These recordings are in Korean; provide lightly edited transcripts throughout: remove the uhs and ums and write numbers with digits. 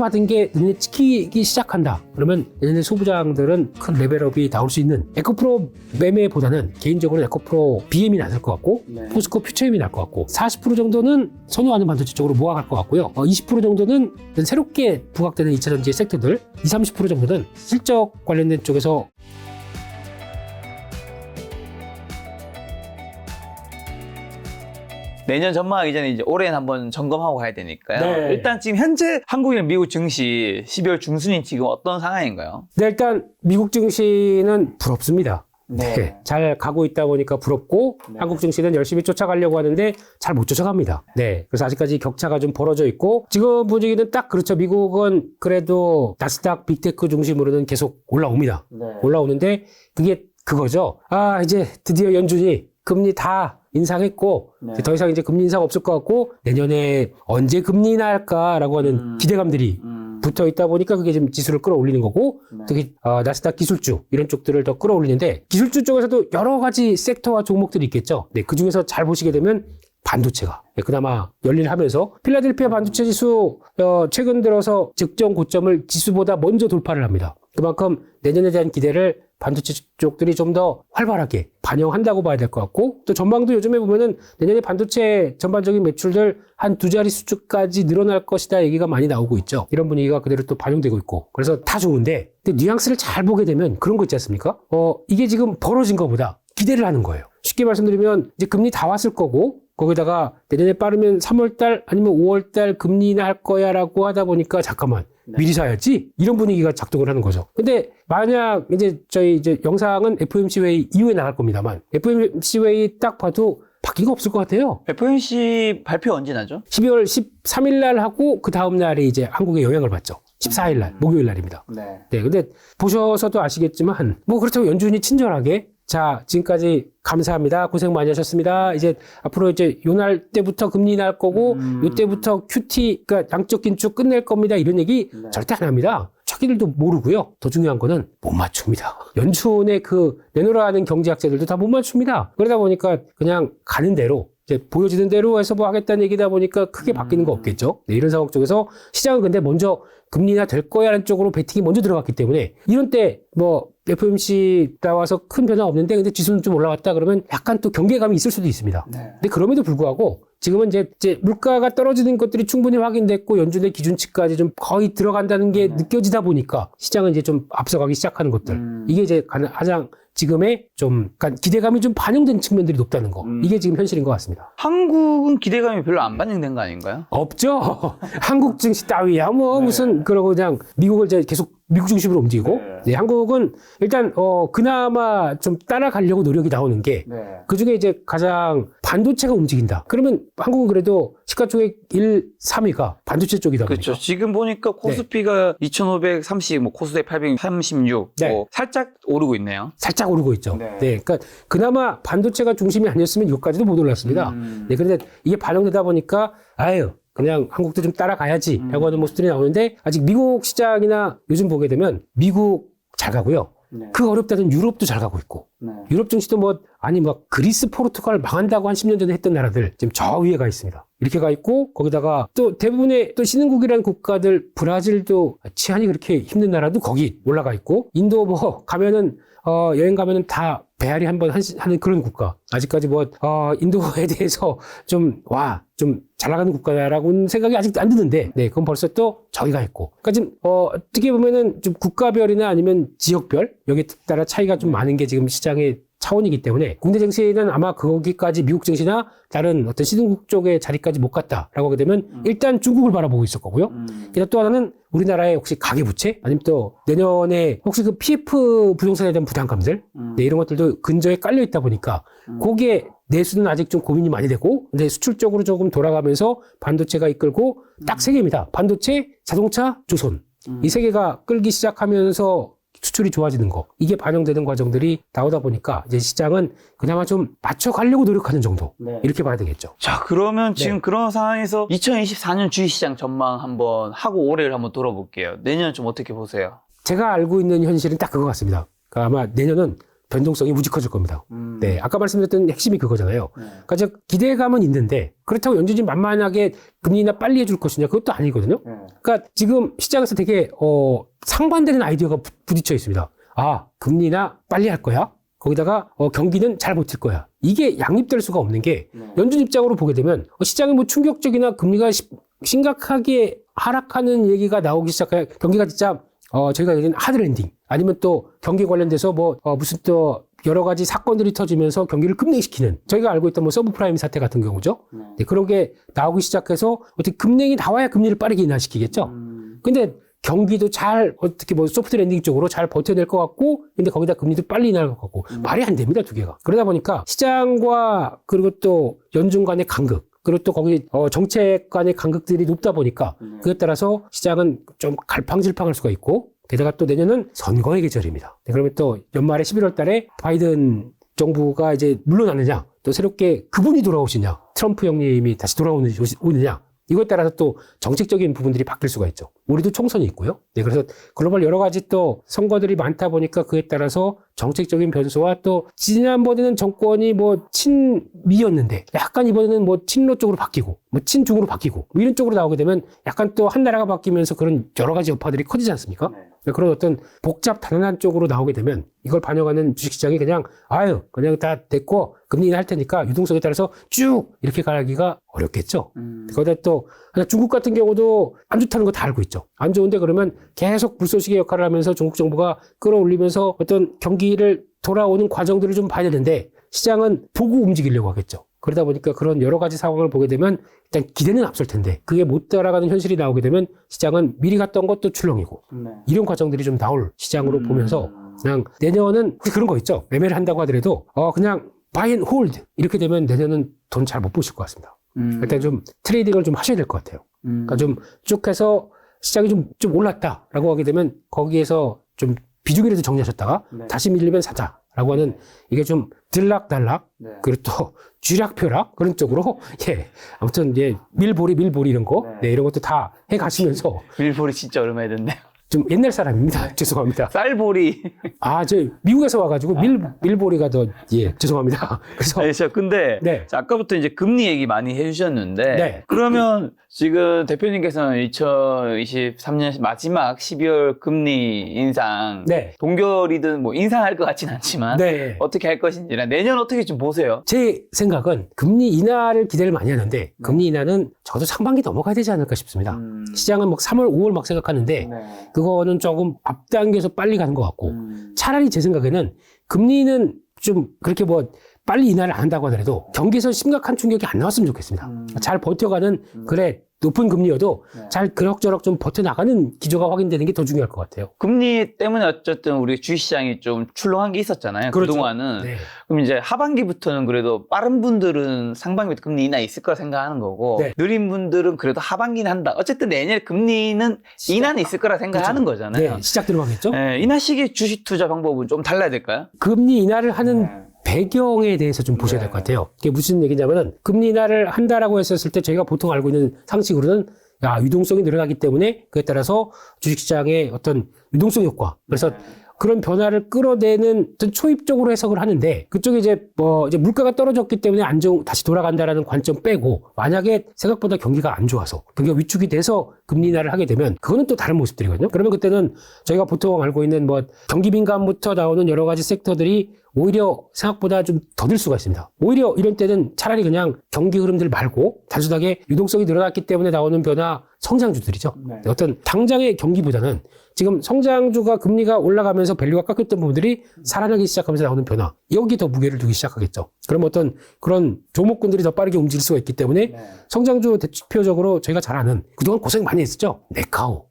받은 게 눈에 찍히기 시작한다. 그러면 내년에 소부장들은 큰 레벨업이 나올 수 있는 에코프로 매매보다는 개인적으로 에코프로 BM이 나을 것 같고 포스코 퓨처엠이 나을 것 같고 40% 정도는 선호하는 반도체 쪽으로 모아갈 것 같고요. 20% 정도는 새롭게 부각되는 2차 전지 섹터들 20-30% 정도는 실적 관련된 쪽에서 내년 전망하기 전에 이제 올해는 한번 점검하고 가야 되니까요. 네. 일단 지금 현재 한국이랑 미국 증시 12월 중순이 지금 어떤 상황인가요? 네, 일단 미국 증시는 부럽습니다. 네. 잘 가고 있다 보니까 부럽고 한국 증시는 열심히 쫓아가려고 하는데 잘 못 쫓아갑니다. 네, 그래서 아직까지 격차가 좀 벌어져 있고 지금 분위기는 딱 그렇죠. 미국은 그래도 나스닥 빅테크 중심으로는 계속 올라옵니다. 올라오는데 그게 그거죠. 아, 이제 드디어 연준이 금리 다 인상했고 이제 더 이상 이제 금리 인상 없을 것 같고 내년에 언제 금리 인하할까라고 하는 기대감들이 붙어 있다 보니까 그게 지금 지수를 끌어올리는 거고 특히 나스닥 기술주 이런 쪽들을 더 끌어올리는데 기술주 쪽에서도 여러 가지 섹터와 종목들이 있겠죠. 네, 그 중에서 잘 보시게 되면 반도체가 그나마 열일하면서 필라델피아 반도체 지수 최근 들어서 적정 고점을 지수보다 먼저 돌파를 합니다. 그만큼 내년에 대한 기대를 반도체 쪽들이 좀 더 활발하게 반영한다고 봐야 될 것 같고 또 전망도 요즘에 보면은 내년에 반도체 전반적인 매출들 한 2자리 수준까지 늘어날 것이다 얘기가 많이 나오고 있죠. 이런 분위기가 그대로 또 반영되고 있고 그래서 다 좋은데 근데 뉘앙스를 잘 보게 되면 그런 거 있지 않습니까? 이게 지금 벌어진 것보다 기대를 하는 거예요. 쉽게 말씀드리면 이제 금리 다 왔을 거고 거기다가 내년에 빠르면 3월달 아니면 5월달 금리 인하할 거야 라고 하다 보니까 잠깐만 미리 사야지 이런 분위기가 작동을 하는 거죠. 근데 만약 이제 저희 이제 영상은 FOMC 회의 이후에 나갈 겁니다만 FOMC 회의 딱 봐도 바뀐 거 없을 것 같아요. FOMC 발표 언제 나죠? 12월 13일 날 하고 그 다음 날에 이제 한국에 영향을 받죠. 14일 날 목요일 날입니다. 네, 근데 보셔서도 아시겠지만 뭐 그렇다고 연준이 친절하게 자, 지금까지 감사합니다. 고생 많이 하셨습니다. 이제 앞으로 이제 요날 때부터 금리 인하할 거고 요때부터 QT 그러니까 양적 긴축 끝낼 겁니다. 이런 얘기 절대 안 합니다. 자기들도 모르고요. 더 중요한 거는 못 맞춥니다. 연준의 그 내놓으라 하는 경제학자들도 다 못 맞춥니다. 그러다 보니까 그냥 가는 대로 이제 보여지는 대로 해서 뭐 하겠다는 얘기다 보니까 크게 바뀌는 거 없겠죠. 네, 이런 상황 쪽에서 시장은 근데 먼저 금리 인하 될 거야 라는 쪽으로 베팅이 먼저 들어갔기 때문에 이런 때 뭐 FOMC 나와서 큰 변화 없는데 근데 지수는 좀 올라갔다 그러면 약간 또 경계감이 있을 수도 있습니다. 근데 그럼에도 불구하고 지금은 이제 물가가 떨어지는 것들이 충분히 확인됐고 연준의 기준치까지 좀 거의 들어간다는 게 느껴지다 보니까 시장은 이제 좀 앞서가기 시작하는 것들. 이게 이제 가장 지금의 좀 그러니까 기대감이 좀 반영된 측면들이 높다는 거. 이게 지금 현실인 것 같습니다. 한국은 기대감이 별로 안 반영된 거 아닌가요? 없죠. 한국 증시 따위야 뭐 무슨 그러고 그냥 미국을 이제 계속 미국 중심으로 움직이고 네, 한국은 일단 그나마 좀 따라가려고 노력이 나오는 게 그중에 이제 가장 반도체가 움직인다. 그러면 한국은 그래도 시가총액 1, 3위가 반도체 쪽이다 보니까. 그렇죠. 지금 보니까 코스피가 2,530, 뭐 코스닥 836, 뭐 살짝 오르고 있네요. 살짝 오르고 있죠. 네, 그러니까 그나마 반도체가 중심이 아니었으면 여기까지도 못 올랐습니다. 네, 그런데 이게 반영되다 보니까 아유. 그냥 한국도 좀 따라가야지 라고 하는 모습들이 나오는데 아직 미국 시장이나 요즘 보게 되면 미국 잘 가고요. 그 어렵다던 유럽도 잘 가고 있고 유럽 증시도 뭐 그리스, 포르투갈 망한다고 한 10년 전에 했던 나라들 지금 저 위에 가 있습니다. 이렇게 가 있고 거기다가 또 대부분의 또 신흥국이라는 국가들 브라질도 치안이 그렇게 힘든 나라도 거기 올라가 있고 인도 뭐 가면은 여행 가면은 다 배앓이 한번 하는 그런 국가. 아직까지 인도에 대해서 좀 잘 나가는 국가라고는 생각이 아직 안 드는데, 네, 그건 벌써 또 저기가 있고. 그러니까 지금, 어떻게 보면은 좀 국가별이나 아니면 지역별, 여기에 따라 차이가 좀 많은 게 지금 시장의 차원이기 때문에 국내 증시는 아마 거기까지 미국 증시나 다른 어떤 시등국 쪽의 자리까지 못 갔다라고 하게 되면 일단 중국을 바라보고 있을 거고요. 그다음 또 하나는 우리나라의 혹시 가계부채 아니면 또 내년에 혹시 그 PF 부동산에 대한 부담감들 네, 이런 것들도 근저에 깔려 있다 보니까 거기에 내수는 아직 좀 고민이 많이 되고 근데 수출 쪽으로 조금 돌아가면서 반도체가 이끌고 딱 세 개입니다. 반도체, 자동차, 조선 이 세 개가 끌기 시작하면서 수출이 좋아지는 거 이게 반영되는 과정들이 나오다 보니까 이제 시장은 그나마 좀 맞춰가려고 노력하는 정도 이렇게 봐야 되겠죠. 자 그러면 지금 그런 상황에서 2024년 주식시장 전망 한번 하고 올해를 한번 돌아볼게요. 내년 좀 어떻게 보세요? 제가 알고 있는 현실은 딱 그거 같습니다. 그러니까 아마 내년은 변동성이 무지 커질 겁니다. 네, 아까 말씀드렸던 핵심이 그거잖아요. 그러니까 이제 기대감은 있는데 그렇다고 연준이 만만하게 금리 인하 빨리 해줄 것이냐 그것도 아니거든요. 그러니까 지금 시장에서 되게 상반되는 아이디어가 부딪혀 있습니다. 아, 금리 인하 빨리 할 거야. 거기다가 경기는 잘 버틸 거야. 이게 양립될 수가 없는 게 연준 입장으로 보게 되면 시장에 뭐 충격적이나 금리가 심각하게 하락하는 얘기가 나오기 시작해 경기가 진짜 저희가 얘기하는 하드랜딩 아니면 또 경기 관련돼서 무슨 또 여러 가지 사건들이 터지면서 경기를 급냉시키는 저희가 알고 있던 뭐 서브프라임 사태 같은 경우죠. 네, 그런 게 나오기 시작해서 어떻게 급냉이 나와야 금리를 빠르게 인하시키겠죠. 근데 경기도 잘 어떻게 뭐 소프트 랜딩 쪽으로 잘 버텨낼 것 같고 근데 거기다 금리도 빨리 인하할 것 같고 말이 안 됩니다, 두 개가. 그러다 보니까 시장과 그리고 또 연준 간의 간극 그리고 또 거기 정책 간의 간극들이 높다 보니까 그에 따라서 시장은 좀 갈팡질팡할 수가 있고 게다가 또 내년은 선거의 계절입니다. 네, 그러면 또 연말에 11월 달에 바이든 정부가 이제 물러나느냐 또 새롭게 그분이 돌아오시냐 트럼프 형님이 다시 돌아오느냐 이거에 따라서 또 정책적인 부분들이 바뀔 수가 있죠. 우리도 총선이 있고요. 네, 그래서 글로벌 여러 가지 또 선거들이 많다 보니까 그에 따라서 정책적인 변수와 또 지난번에는 정권이 뭐 친미였는데 약간 이번에는 뭐 친로 쪽으로 바뀌고 뭐 친중으로 바뀌고 뭐 이런 쪽으로 나오게 되면 약간 또 한 나라가 바뀌면서 그런 여러 가지 여파들이 커지지 않습니까? 네. 그런 어떤 복잡 단단한 쪽으로 나오게 되면 이걸 반영하는 주식시장이 그냥 그냥 다 됐고 금리 인하할 테니까 유동성에 따라서 쭉 이렇게 가기가 어렵겠죠. 거기다 또 중국 같은 경우도 안 좋다는 거 다 알고 있죠. 안 좋은데 그러면 계속 불쏘시개 역할을 하면서 중국 정부가 끌어올리면서 어떤 경기를 돌아오는 과정들을 좀 봐야 되는데 시장은 보고 움직이려고 하겠죠. 그러다 보니까 그런 여러 가지 상황을 보게 되면 일단 기대는 앞설 텐데 그게 못 따라가는 현실이 나오게 되면 시장은 미리 갔던 것도 출렁이고 이런 과정들이 좀 나올 시장으로 보면서 그냥 내년은 그런 거 있죠. 매매를 한다고 하더라도 그냥 buy and hold 이렇게 되면 내년은 돈 잘 못 보실 것 같습니다. 일단 좀 트레이딩을 좀 하셔야 될 것 같아요. 그러니까 좀 쭉 해서 시장이 좀 올랐다라고 하게 되면 거기에서 좀 비중이라도 정리하셨다가 다시 밀리면 사자라고 하는 이게 좀 들락달락 그리고 또 쥐락펴락 그런 쪽으로 아무튼 밀보리 이런 거 이런 것도 다 해 가시면서 밀보리 진짜 오랜만에 듣네요. 좀 옛날 사람입니다. 죄송합니다. 쌀보리. 저 미국에서 와가지고 밀보리가 죄송합니다. 그래서. 근데 아까부터 이제 금리 얘기 많이 해주셨는데. 그러면 지금 대표님께서는 2023년 마지막 12월 금리 인상. 동결이든 뭐 인상할 것 같진 않지만. 어떻게 할 것인지나 내년 어떻게 좀 보세요? 제 생각은 금리 인하를 기대를 많이 하는데 금리 인하는 저도 상반기 넘어가야 되지 않을까 싶습니다. 시장은 막 3월, 5월 막 생각하는데 그거는 조금 앞당겨서 빨리 가는 것 같고 차라리 제 생각에는 금리는 좀 그렇게 뭐 빨리 인하를 안 한다고 하더라도 경기에서 심각한 충격이 안 나왔으면 좋겠습니다. 잘 버텨가는 높은 금리여도 잘 그럭저럭 좀 버텨나가는 기조가 확인되는 게 더 중요할 것 같아요. 금리 때문에 어쨌든 우리 주식시장이 좀 출렁한 게 있었잖아요. 그렇죠. 그동안은. 그럼 이제 하반기부터는 그래도 빠른 분들은 상반기부터 금리 인하 있을 거라 생각하는 거고 느린 분들은 그래도 하반기는 한다. 어쨌든 내년 금리는 인하는 있을 거라 생각하는 거잖아요. 시작 들어가겠죠? 인하 시기 주식 투자 방법은 좀 달라야 될까요? 금리 인하를 하는 배경에 대해서 좀 보셔야 될 것 같아요. 그게 무슨 얘기냐면은 금리 인하를 한다라고 했었을 때 저희가 보통 알고 있는 상식으로는 유동성이 늘어나기 때문에 그에 따라서 주식시장의 어떤 유동성 효과 그래서 그런 변화를 끌어내는 어떤 초입적으로 해석을 하는데 그쪽에 이제 물가가 떨어졌기 때문에 다시 돌아간다라는 관점 빼고 만약에 생각보다 경기가 안 좋아서 경기가 위축이 돼서 금리 인하를 하게 되면 그거는 또 다른 모습들이거든요. 그러면 그때는 저희가 보통 알고 있는 경기 민감부터 나오는 여러 가지 섹터들이 오히려 생각보다 좀 더 들 수가 있습니다. 오히려 이런 때는 차라리 그냥 경기 흐름들 말고 단순하게 유동성이 늘어났기 때문에 나오는 변화 성장주들이죠. 어떤 당장의 경기보다는 지금 성장주가 금리가 올라가면서 밸류가 깎였던 부분들이 살아나기 시작하면서 나오는 변화 여기 더 무게를 두기 시작하겠죠. 그럼 어떤 그런 종목군들이 더 빠르게 움직일 수가 있기 때문에 성장주 대표적으로 저희가 잘 아는 그동안 고생 많이 했었죠. 네카오.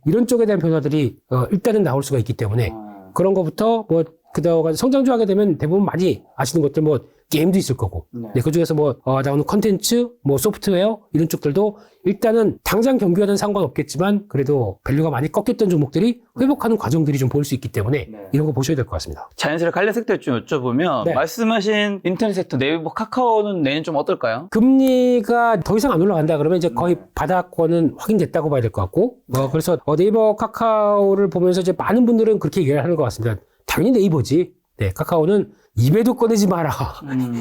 이런 쪽에 대한 변화들이 일단은 나올 수가 있기 때문에 그런 거부터 그다가 성장주 하게 되면 대부분 많이 아시는 것들 게임도 있을 거고 그 중에서 나오는 컨텐츠 소프트웨어 이런 쪽들도 일단은 당장 경기와는 상관없겠지만 그래도 밸류가 많이 꺾였던 종목들이 회복하는 과정들이 좀 보일 수 있기 때문에 이런 거 보셔야 될 것 같습니다. 자연스레 관련 섹터 좀 여쭤보면 말씀하신 인터넷 섹터 네이버 카카오는 내년 좀 어떨까요? 금리가 더 이상 안 올라간다 그러면 이제 거의 바닥권은 확인됐다고 봐야 될 것 같고 그래서 네이버 카카오를 보면서 이제 많은 분들은 그렇게 얘기를 하는 것 같습니다. 당연히 네이버지. 네, 카카오는 입에도 꺼내지 마라.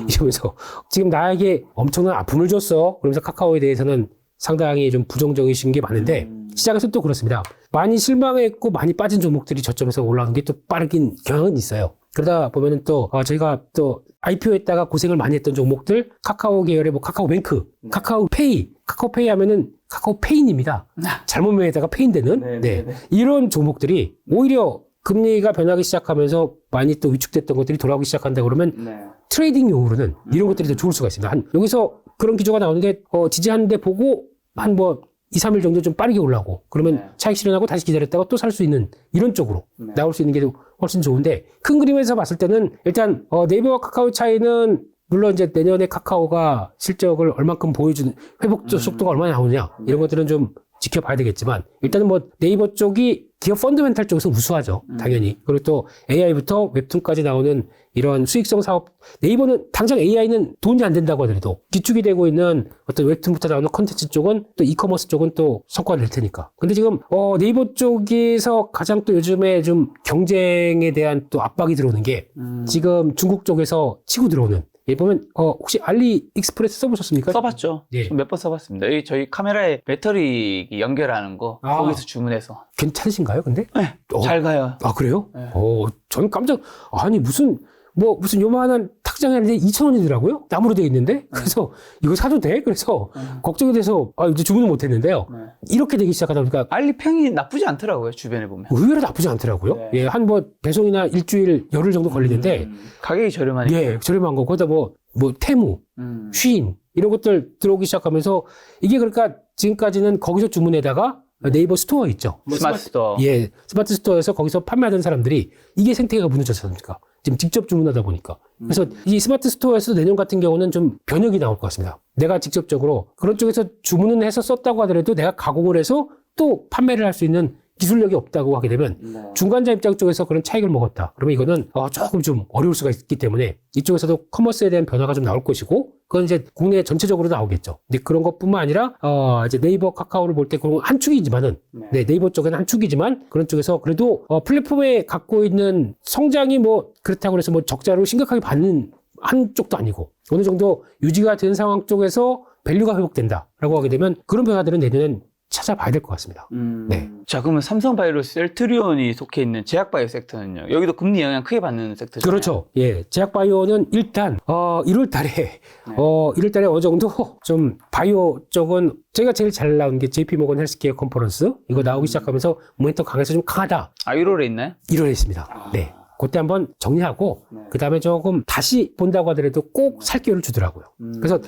이러면서 지금 나에게 엄청난 아픔을 줬어. 그러면서 카카오에 대해서는 상당히 좀 부정적이신 게 많은데 시장에서 또 그렇습니다. 많이 실망했고 많이 빠진 종목들이 저점에서 올라오는 게 또 빠르긴 경향은 있어요. 그러다 보면은 또 저희가 또 IPO했다가 고생을 많이 했던 종목들 카카오 계열의 뭐 카카오뱅크, 카카오페이 하면은 카카오페인입니다. 잘못 명했다가 페인되는 네. 이런 종목들이 오히려 금리가 변하기 시작하면서 많이 또 위축됐던 것들이 돌아오기 시작한다 그러면 트레이딩용으로는 이런 것들이 더 좋을 수가 있습니다. 여기서 그런 기조가 나오는데 지지하는데 보고 한 뭐 2, 3일 정도 좀 빠르게 올라오고 그러면 차익 실현하고 다시 기다렸다가 또 살 수 있는 이런 쪽으로 나올 수 있는 게 훨씬 좋은데 큰 그림에서 봤을 때는 일단 네이버와 카카오 차이는 물론 이제 내년에 카카오가 실적을 얼만큼 보여주는 회복 속도가 얼마나 나오느냐 이런 것들은 좀 지켜봐야 되겠지만 일단은 뭐 네이버 쪽이 기업 펀더멘탈 쪽에서 우수하죠. 당연히. 그리고 또 AI부터 웹툰까지 나오는 이런 수익성 사업 네이버는 당장 AI는 돈이 안 된다고 하더라도 기축이 되고 있는 어떤 웹툰부터 나오는 콘텐츠 쪽은 또 이커머스 쪽은 또 성과를 낼 테니까. 근데 지금 네이버 쪽에서 가장 또 요즘에 좀 경쟁에 대한 또 압박이 들어오는 게 지금 중국 쪽에서 치고 들어오는 보면 혹시 알리익스프레스 써보셨습니까? 써봤죠. 예. 몇 번 써봤습니다. 여기 저희 카메라에 배터리 연결하는 거 거기서 주문해서. 괜찮으신가요? 근데? 네, 잘 가요. 아 그래요? 네. 저는 깜짝 아니 무슨 요만한 탁장이 하는데 2,000원이더라고요? 나무로 되어 있는데 그래서 이거 사도 돼? 그래서 걱정이 돼서 이제 주문을 못했는데요. 이렇게 되기 시작하다 보니까 알리평이 나쁘지 않더라고요. 주변에 보면. 의외로 나쁘지 않더라고요. 네. 예, 한 배송이나 일주일 열흘 정도 걸리는데 가격이 저렴하니까. 예, 저렴한 거 거기다 뭐 테무, 쉬인 이런 것들 들어오기 시작하면서 이게 그러니까 지금까지는 거기서 주문에다가 네이버 스토어 있죠. 스마트 스토어. 예, 스마트 스토어에서 거기서 판매하던 사람들이 이게 생태계가 무너졌습니까? 지금 직접 주문하다 보니까. 그래서 이 스마트 스토어에서 내년 같은 경우는 좀 변혁이 나올 것 같습니다. 내가 직접적으로 그런 쪽에서 주문은 해서 썼다고 하더라도 내가 가공을 해서 또 판매를 할 수 있는 기술력이 없다고 하게 되면 중간자 입장 쪽에서 그런 차익을 먹었다. 그러면 이거는 조금 좀 어려울 수가 있기 때문에 이쪽에서도 커머스에 대한 변화가 좀 나올 것이고 그건 이제 국내 전체적으로 나오겠죠. 근데 그런 것뿐만 아니라 이제 네이버 카카오를 볼 때 그런 한 축이지만은 네이버 쪽에는 한 축이지만 그런 쪽에서 그래도 플랫폼에 갖고 있는 성장이 뭐 그렇다고 해서 뭐 적자로 심각하게 받는 한쪽도 아니고 어느 정도 유지가 된 상황 쪽에서 밸류가 회복된다라고 하게 되면 그런 변화들은 내년엔 찾아봐야 될 것 같습니다. 네. 자, 그러면 삼성바이오로스, 셀트리온이 속해 있는 제약바이오 섹터는요? 여기도 금리 영향 크게 받는 섹터잖아요. 그렇죠. 예. 제약바이오는 일단 1월 달에 어느 정도 좀 바이오 쪽은 제가 제일 잘 나온 게 JP모건 헬스케어 컨퍼런스 이거 나오기 시작하면서 모멘텀 강해서 좀 강하다. 1월에 있나요? 1월에 있습니다. 네. 그때 한번 정리하고 그 다음에 조금 다시 본다고 하더라도 꼭 살 기회를 주더라고요. 그래서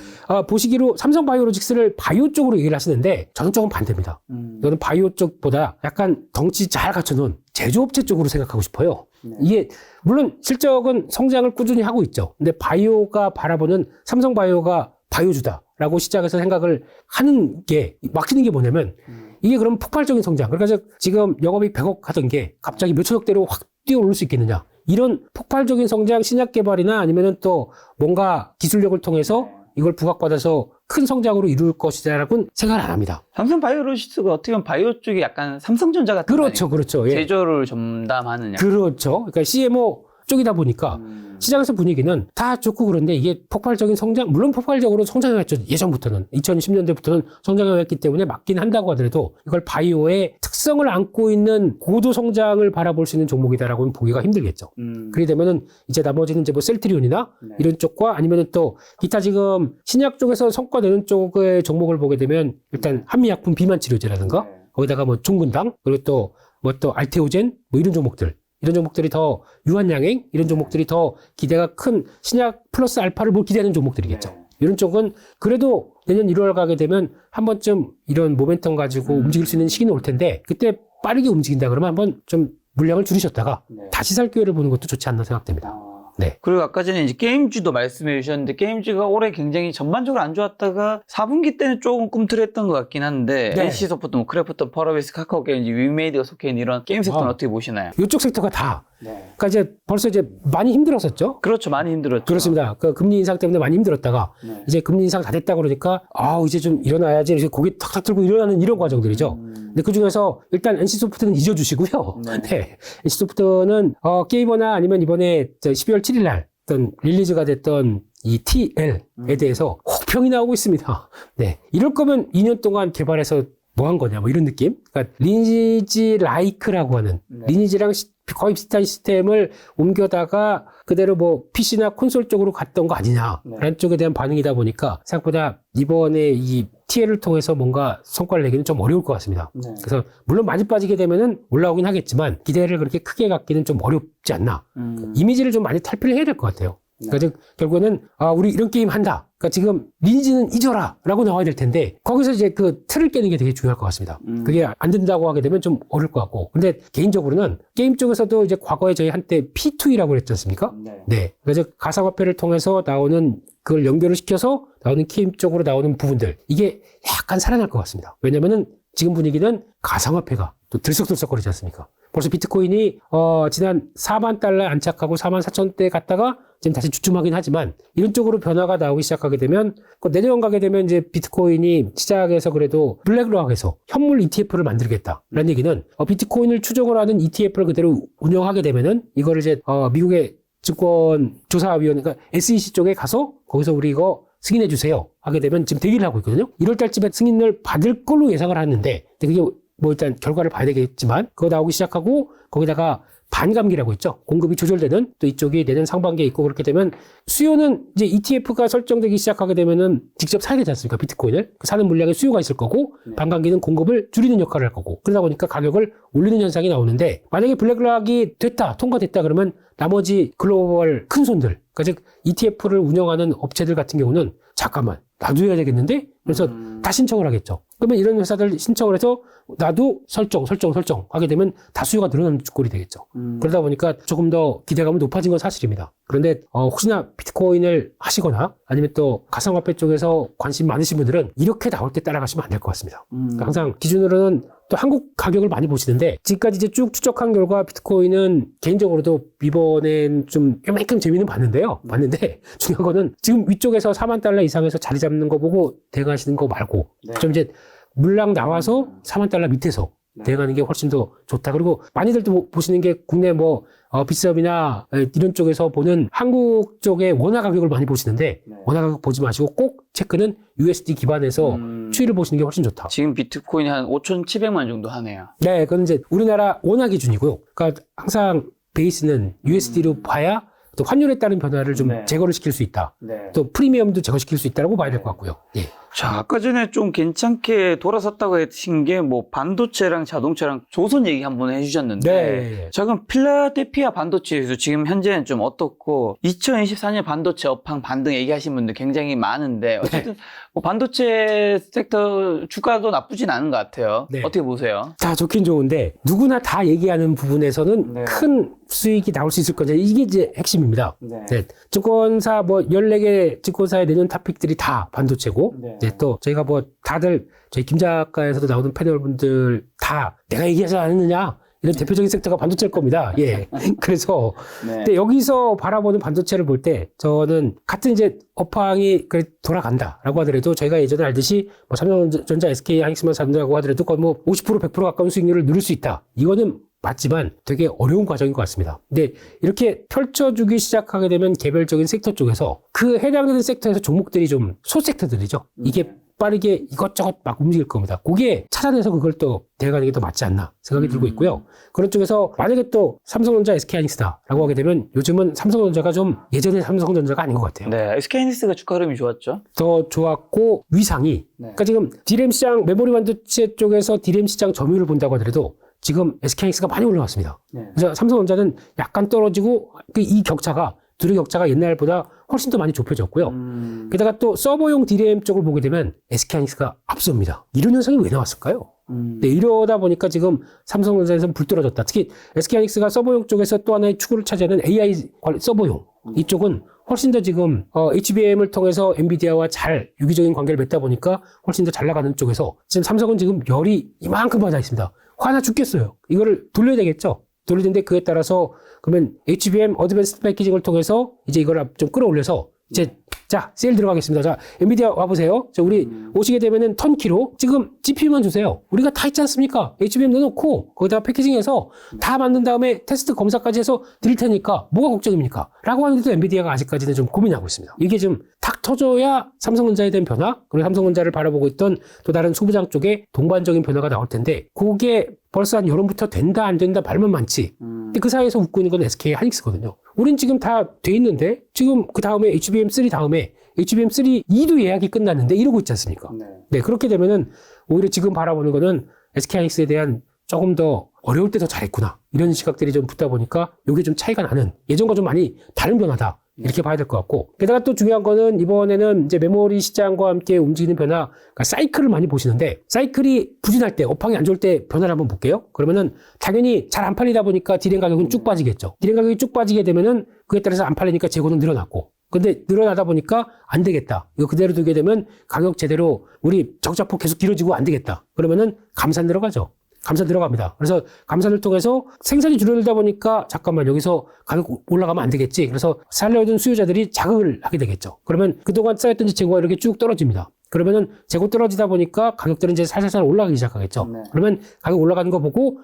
보시기로 삼성바이오로직스를 바이오 쪽으로 얘기를 하시는데 저는 조금 반대입니다. 저는 바이오 쪽보다 약간 덩치 잘 갖춰놓은 제조업체 쪽으로 생각하고 싶어요. 이게 물론 실적은 성장을 꾸준히 하고 있죠. 근데 바이오가 바라보는 삼성바이오가 바이오주다라고 시작해서 생각을 하는 게 막히는 게 뭐냐면 이게 그럼 폭발적인 성장. 그러니까 지금 영업이 100억 하던 게 갑자기 몇천억대로 확 뛰어오를 수 있겠느냐. 이런 폭발적인 성장, 신약 개발이나 아니면은 또 뭔가 기술력을 통해서 이걸 부각받아서 큰 성장으로 이룰 것이다라고는 생각을 안 합니다. 삼성바이오로직스가 어떻게 보면 바이오 쪽이 약간 삼성전자 같은 그렇죠, 그렇죠. 예. 제조를 전담하는 그렇죠. 그러니까 CMO 쪽이다 보니까 시장에서 분위기는 다 좋고 그런데 이게 폭발적인 성장, 물론 폭발적으로 성장해왔죠. 예전부터는 2010년대부터는 성장해왔기 때문에 맞긴 한다고 하더라도 이걸 바이오의 특성을 안고 있는 고도 성장을 바라볼 수 있는 종목이다라고는 보기가 힘들겠죠. 그렇게 되면은 이제 나머지는 이제 뭐 셀트리온이나 이런 쪽과 아니면은 또 기타 지금 신약 쪽에서 성과 내는 쪽의 종목을 보게 되면 일단 한미약품 비만 치료제라든가 거기다가 뭐 종근당 그리고 또 알테오젠 뭐 이런 종목들이 더 유한양행 이런 종목들이 더 기대가 큰 신약 플러스 알파를 뭘 기대하는 종목들이겠죠. 이런 쪽은 그래도 내년 1월 가게 되면 한 번쯤 이런 모멘텀 가지고 움직일 수 있는 시기는 올 텐데 그때 빠르게 움직인다 그러면 한번 좀 물량을 줄이셨다가 다시 살 기회를 보는 것도 좋지 않나 생각됩니다. 네. 그리고 아까 전에 이제 게임주도 말씀해 주셨는데 게임주가 올해 굉장히 전반적으로 안 좋았다가 4분기 때는 조금 꿈틀했던 것 같긴 한데 네. NC소프트, 뭐 크래프톤, 퍼러비스, 카카오 게임즈, 위메이드가 속해 있는 이런 게임 섹터는 어떻게 보시나요? 이쪽 섹터가 다. 그러니까 이제 벌써 이제 많이 힘들었었죠. 그렇죠. 많이 힘들었죠. 그렇습니다. 그 금리 인상 때문에 많이 힘들었다가 이제 금리 인상 다 됐다 그러니까 이제 좀 일어나야지 이제 고개 탁탁 들고 일어나는 이런 과정들이죠. 근데 그 중에서 일단 NC소프트는 잊어주시고요. 네. NC소프트는 게이머나 아니면 이번에 12월 7일 날 어떤 릴리즈가 됐던 이 TL에 대해서 혹평이 나오고 있습니다. 네. 이럴 거면 2년 동안 개발해서 뭐 한 거냐, 뭐 이런 느낌? 그러니까 리니지 라이크라고 하는 리니지랑 거의 비슷한 시스템을 옮겨다가 그대로 뭐 PC나 콘솔 쪽으로 갔던 거 아니냐라는 쪽에 대한 반응이다 보니까 생각보다 이번에 이 TL을 통해서 뭔가 성과를 내기는 좀 어려울 것 같습니다. 그래서 물론 많이 빠지게 되면은 올라오긴 하겠지만 기대를 그렇게 크게 갖기는 좀 어렵지 않나. 이미지를 좀 많이 탈피를 해야 될 것 같아요. 그러니까 즉 결국에는 우리 이런 게임 한다. 그러니까 지금 리니지는 잊어라라고 나와야 될 텐데 거기서 이제 그 틀을 깨는 게 되게 중요할 것 같습니다. 그게 안 된다고 하게 되면 좀 어려울 것 같고. 근데 개인적으로는 게임 쪽에서도 이제 과거에 저희 한때 P2E라고 그랬지 않습니까? 네. 그래서 가상화폐를 통해서 나오는 그걸 연결을 시켜서 나오는 게임 쪽으로 나오는 부분들 이게 약간 살아날 것 같습니다. 왜냐면은 지금 분위기는 가상화폐가 또 들썩들썩거리지 않습니까? 벌써 비트코인이 지난 4만 달러에 안착하고 4만 4천대 갔다가 지금 다시 주춤하긴 하지만 이런 쪽으로 변화가 나오기 시작하게 되면 내년 가게 되면 이제 비트코인이 시작해서 그래도 블랙락에서 현물 ETF를 만들겠다라는 얘기는 비트코인을 추종을 하는 ETF를 그대로 운영하게 되면은 이거를 이제 미국의 증권 조사위원회 그러니까 SEC 쪽에 가서 거기서 우리 이거 승인해 주세요 하게 되면 지금 대기를 하고 있거든요. 1월 달쯤에 승인을 받을 걸로 예상을 하는데 그게 뭐 일단 결과를 봐야 되겠지만 그거 나오기 시작하고 거기다가 반감기라고 있죠. 공급이 조절되는 또 이쪽이 내년 상반기에 있고 그렇게 되면 수요는 이제 ETF가 설정되기 시작하게 되면은 직접 사야 되지 않습니까? 비트코인을. 사는 물량에 수요가 있을 거고 반감기는 공급을 줄이는 역할을 할 거고 그러다 보니까 가격을 올리는 현상이 나오는데 만약에 블랙락이 됐다, 통과됐다 그러면 나머지 글로벌 큰 손들 그러니까 즉 ETF를 운영하는 업체들 같은 경우는 잠깐만 나도 해야 되겠는데? 그래서 다 신청을 하겠죠. 그러면 이런 회사들 신청을 해서 나도 설정 하게 되면 다 수요가 늘어나는 꼴이 되겠죠. 그러다 보니까 조금 더 기대감은 높아진 건 사실입니다. 그런데 혹시나 비트코인을 하시거나 아니면 또 가상화폐 쪽에서 관심 많으신 분들은 이렇게 나올 때 따라가시면 안 될 것 같습니다. 그러니까 항상 기준으로는 또 한국 가격을 많이 보시는데 지금까지 이제 쭉 추적한 결과 비트코인은 개인적으로도 이번엔 좀 요만큼 재미는 봤는데요. 봤는데 중요한 거는 지금 위쪽에서 4만 달러 이상에서 자리 잡는 거 보고 대응하시는 거 말고 좀 이제 물량 나와서 4만 달러 밑에서 대응하는 게 훨씬 더 좋다. 그리고 많이들도 보시는 게 국내 뭐 빗썸이나 이런 쪽에서 보는 한국 쪽의 원화 가격을 많이 보시는데 원화 가격 보지 마시고 꼭 체크는 USD 기반에서 추이를 보시는 게 훨씬 좋다. 지금 비트코인이 한 5,700만 정도 하네요. 네, 그건 이제 우리나라 원화 기준이고요. 그러니까 항상 베이스는 USD로 봐야 또 환율에 따른 변화를 좀 제거를 시킬 수 있다. 또 프리미엄도 제거시킬 수 있다고 봐야 될 것 같고요. 예. 자, 아까 전에 좀 괜찮게 돌아섰다고 하신 게 뭐 반도체랑 자동차랑 조선 얘기 한번 해주셨는데 네. 자, 그럼 필라델피아 반도체에서 지금 현재는 좀 어떻고 2024년 반도체 업황 반등 얘기하신 분들 굉장히 많은데 어쨌든 뭐 반도체 섹터 주가도 나쁘진 않은 것 같아요. 네. 어떻게 보세요? 다 좋긴 좋은데 누구나 다 얘기하는 부분에서는 큰 수익이 나올 수 있을 거죠. 이게 이제 핵심입니다. 네. 증권사 뭐 14개 증권사의 내년 탑픽들이 다 반도체고 네, 또 저희가 뭐 다들 저희 김 작가에서도 나오는 패널분들 다 내가 얘기하지 않았느냐 이런 대표적인 섹터가 반도체일 겁니다. 예. 그래서 근데 여기서 바라보는 반도체를 볼 때 저는 같은 이제 업황이 그래 돌아간다라고 하더라도 저희가 예전에 알듯이 뭐 삼성전자, SK 하이닉스만 산다고 하더라도 거의 뭐 50% 100% 가까운 수익률을 누릴 수 있다. 이거는 맞지만 되게 어려운 과정인 것 같습니다. 근데 이렇게 펼쳐주기 시작하게 되면 개별적인 섹터 쪽에서 그 해당되는 섹터에서 종목들이 좀 소섹터들이죠. 이게 빠르게 이것저것 막 움직일 겁니다. 거기에 찾아내서 그걸 또 대응하는 게 더 맞지 않나 생각이 들고 있고요. 그런 쪽에서 만약에 또 삼성전자, SK하이닉스다라고 하게 되면 요즘은 삼성전자가 좀 예전의 삼성전자가 아닌 것 같아요. 네, SK하이닉스가 주가 흐름이 좋았죠. 더 좋았고 위상이 그러니까 지금 D램 시장 메모리 반도체 쪽에서 D램 시장 점유율을 본다고 하더라도 지금 SK하이닉스가 많이 올라왔습니다. 그래서 삼성전자는 약간 떨어지고 이 격차가 둘의 격차가 옛날보다 훨씬 더 많이 좁혀졌고요. 게다가 또 서버용 DRAM 쪽을 보게 되면 SK하이닉스가 앞섭니다. 이런 현상이 왜 나왔을까요? 네, 이러다 보니까 지금 삼성전자에서는 불 떨어졌다. 특히 SK하이닉스가 서버용 쪽에서 또 하나의 축을 차지하는 AI 서버용 이쪽은 훨씬 더 지금 HBM을 통해서 엔비디아와 잘 유기적인 관계를 맺다 보니까 훨씬 더 잘 나가는 쪽에서 지금 삼성은 지금 열이 이만큼 받아 있습니다. 화나 죽겠어요. 이거를 돌려야 되겠죠. 돌리는데 그에 따라서 그러면 HBM 어드밴스드 패키징을 통해서 이제 이걸 좀 끌어올려서 이제 자, 세일 들어가겠습니다. 자, 엔비디아 와보세요. 자, 우리 오시게 되면은 턴키로 지금 GPU만 주세요. 우리가 다 있지 않습니까? HBM 넣어놓고 거기다가 패키징해서 다 만든 다음에 테스트 검사까지 해서 드릴 테니까 뭐가 걱정입니까? 라고 하는데도 엔비디아가 아직까지는 좀 고민하고 있습니다. 이게 좀 탁 터져야 삼성전자에 대한 변화, 그리고 삼성전자를 바라보고 있던 또 다른 소부장 쪽에 동반적인 변화가 나올 텐데 그게 벌써 한 여름부터 된다 안 된다 말만 많지. 근데 그 사이에서 웃고 있는 건 SK 하이닉스거든요. 우린 지금 다 돼 있는데 지금 그 다음에 HBM3 다음에 HBM3 2도 예약이 끝났는데 이러고 있지 않습니까? 네, 그렇게 되면은 오히려 지금 바라보는 거는 SK 하이닉스에 대한 조금 더 어려울 때 더 잘했구나. 이런 시각들이 좀 붙다 보니까 이게 좀 차이가 나는 예전과 좀 많이 다른 변화다. 이렇게 봐야 될 것 같고. 게다가 또 중요한 거는 이번에는 이제 메모리 시장과 함께 움직이는 변화, 그러니까 사이클을 많이 보시는데 사이클이 부진할 때, 업황이 안 좋을 때 변화를 한번 볼게요. 그러면은 당연히 잘 안 팔리다 보니까 디램 가격은 쭉 빠지겠죠. 디램 가격이 쭉 빠지게 되면은 그에 따라서 안 팔리니까 재고는 늘어났고. 근데 늘어나다 보니까 안 되겠다. 이거 그대로 두게 되면 가격 제대로 우리 적자폭 계속 길어지고 안 되겠다. 그러면은 감산 들어가죠. 감산 들어갑니다. 그래서 감산을 통해서 생산이 줄어들다 보니까 잠깐만 여기서 가격 올라가면 안 되겠지. 그래서 살려던 수요자들이 자극을 하게 되겠죠. 그러면 그동안 쌓였던 재고가 이렇게 쭉 떨어집니다. 그러면은 재고 떨어지다 보니까 가격들은 이제 살살살 올라가기 시작하겠죠. 네. 그러면 가격 올라가는 거 보고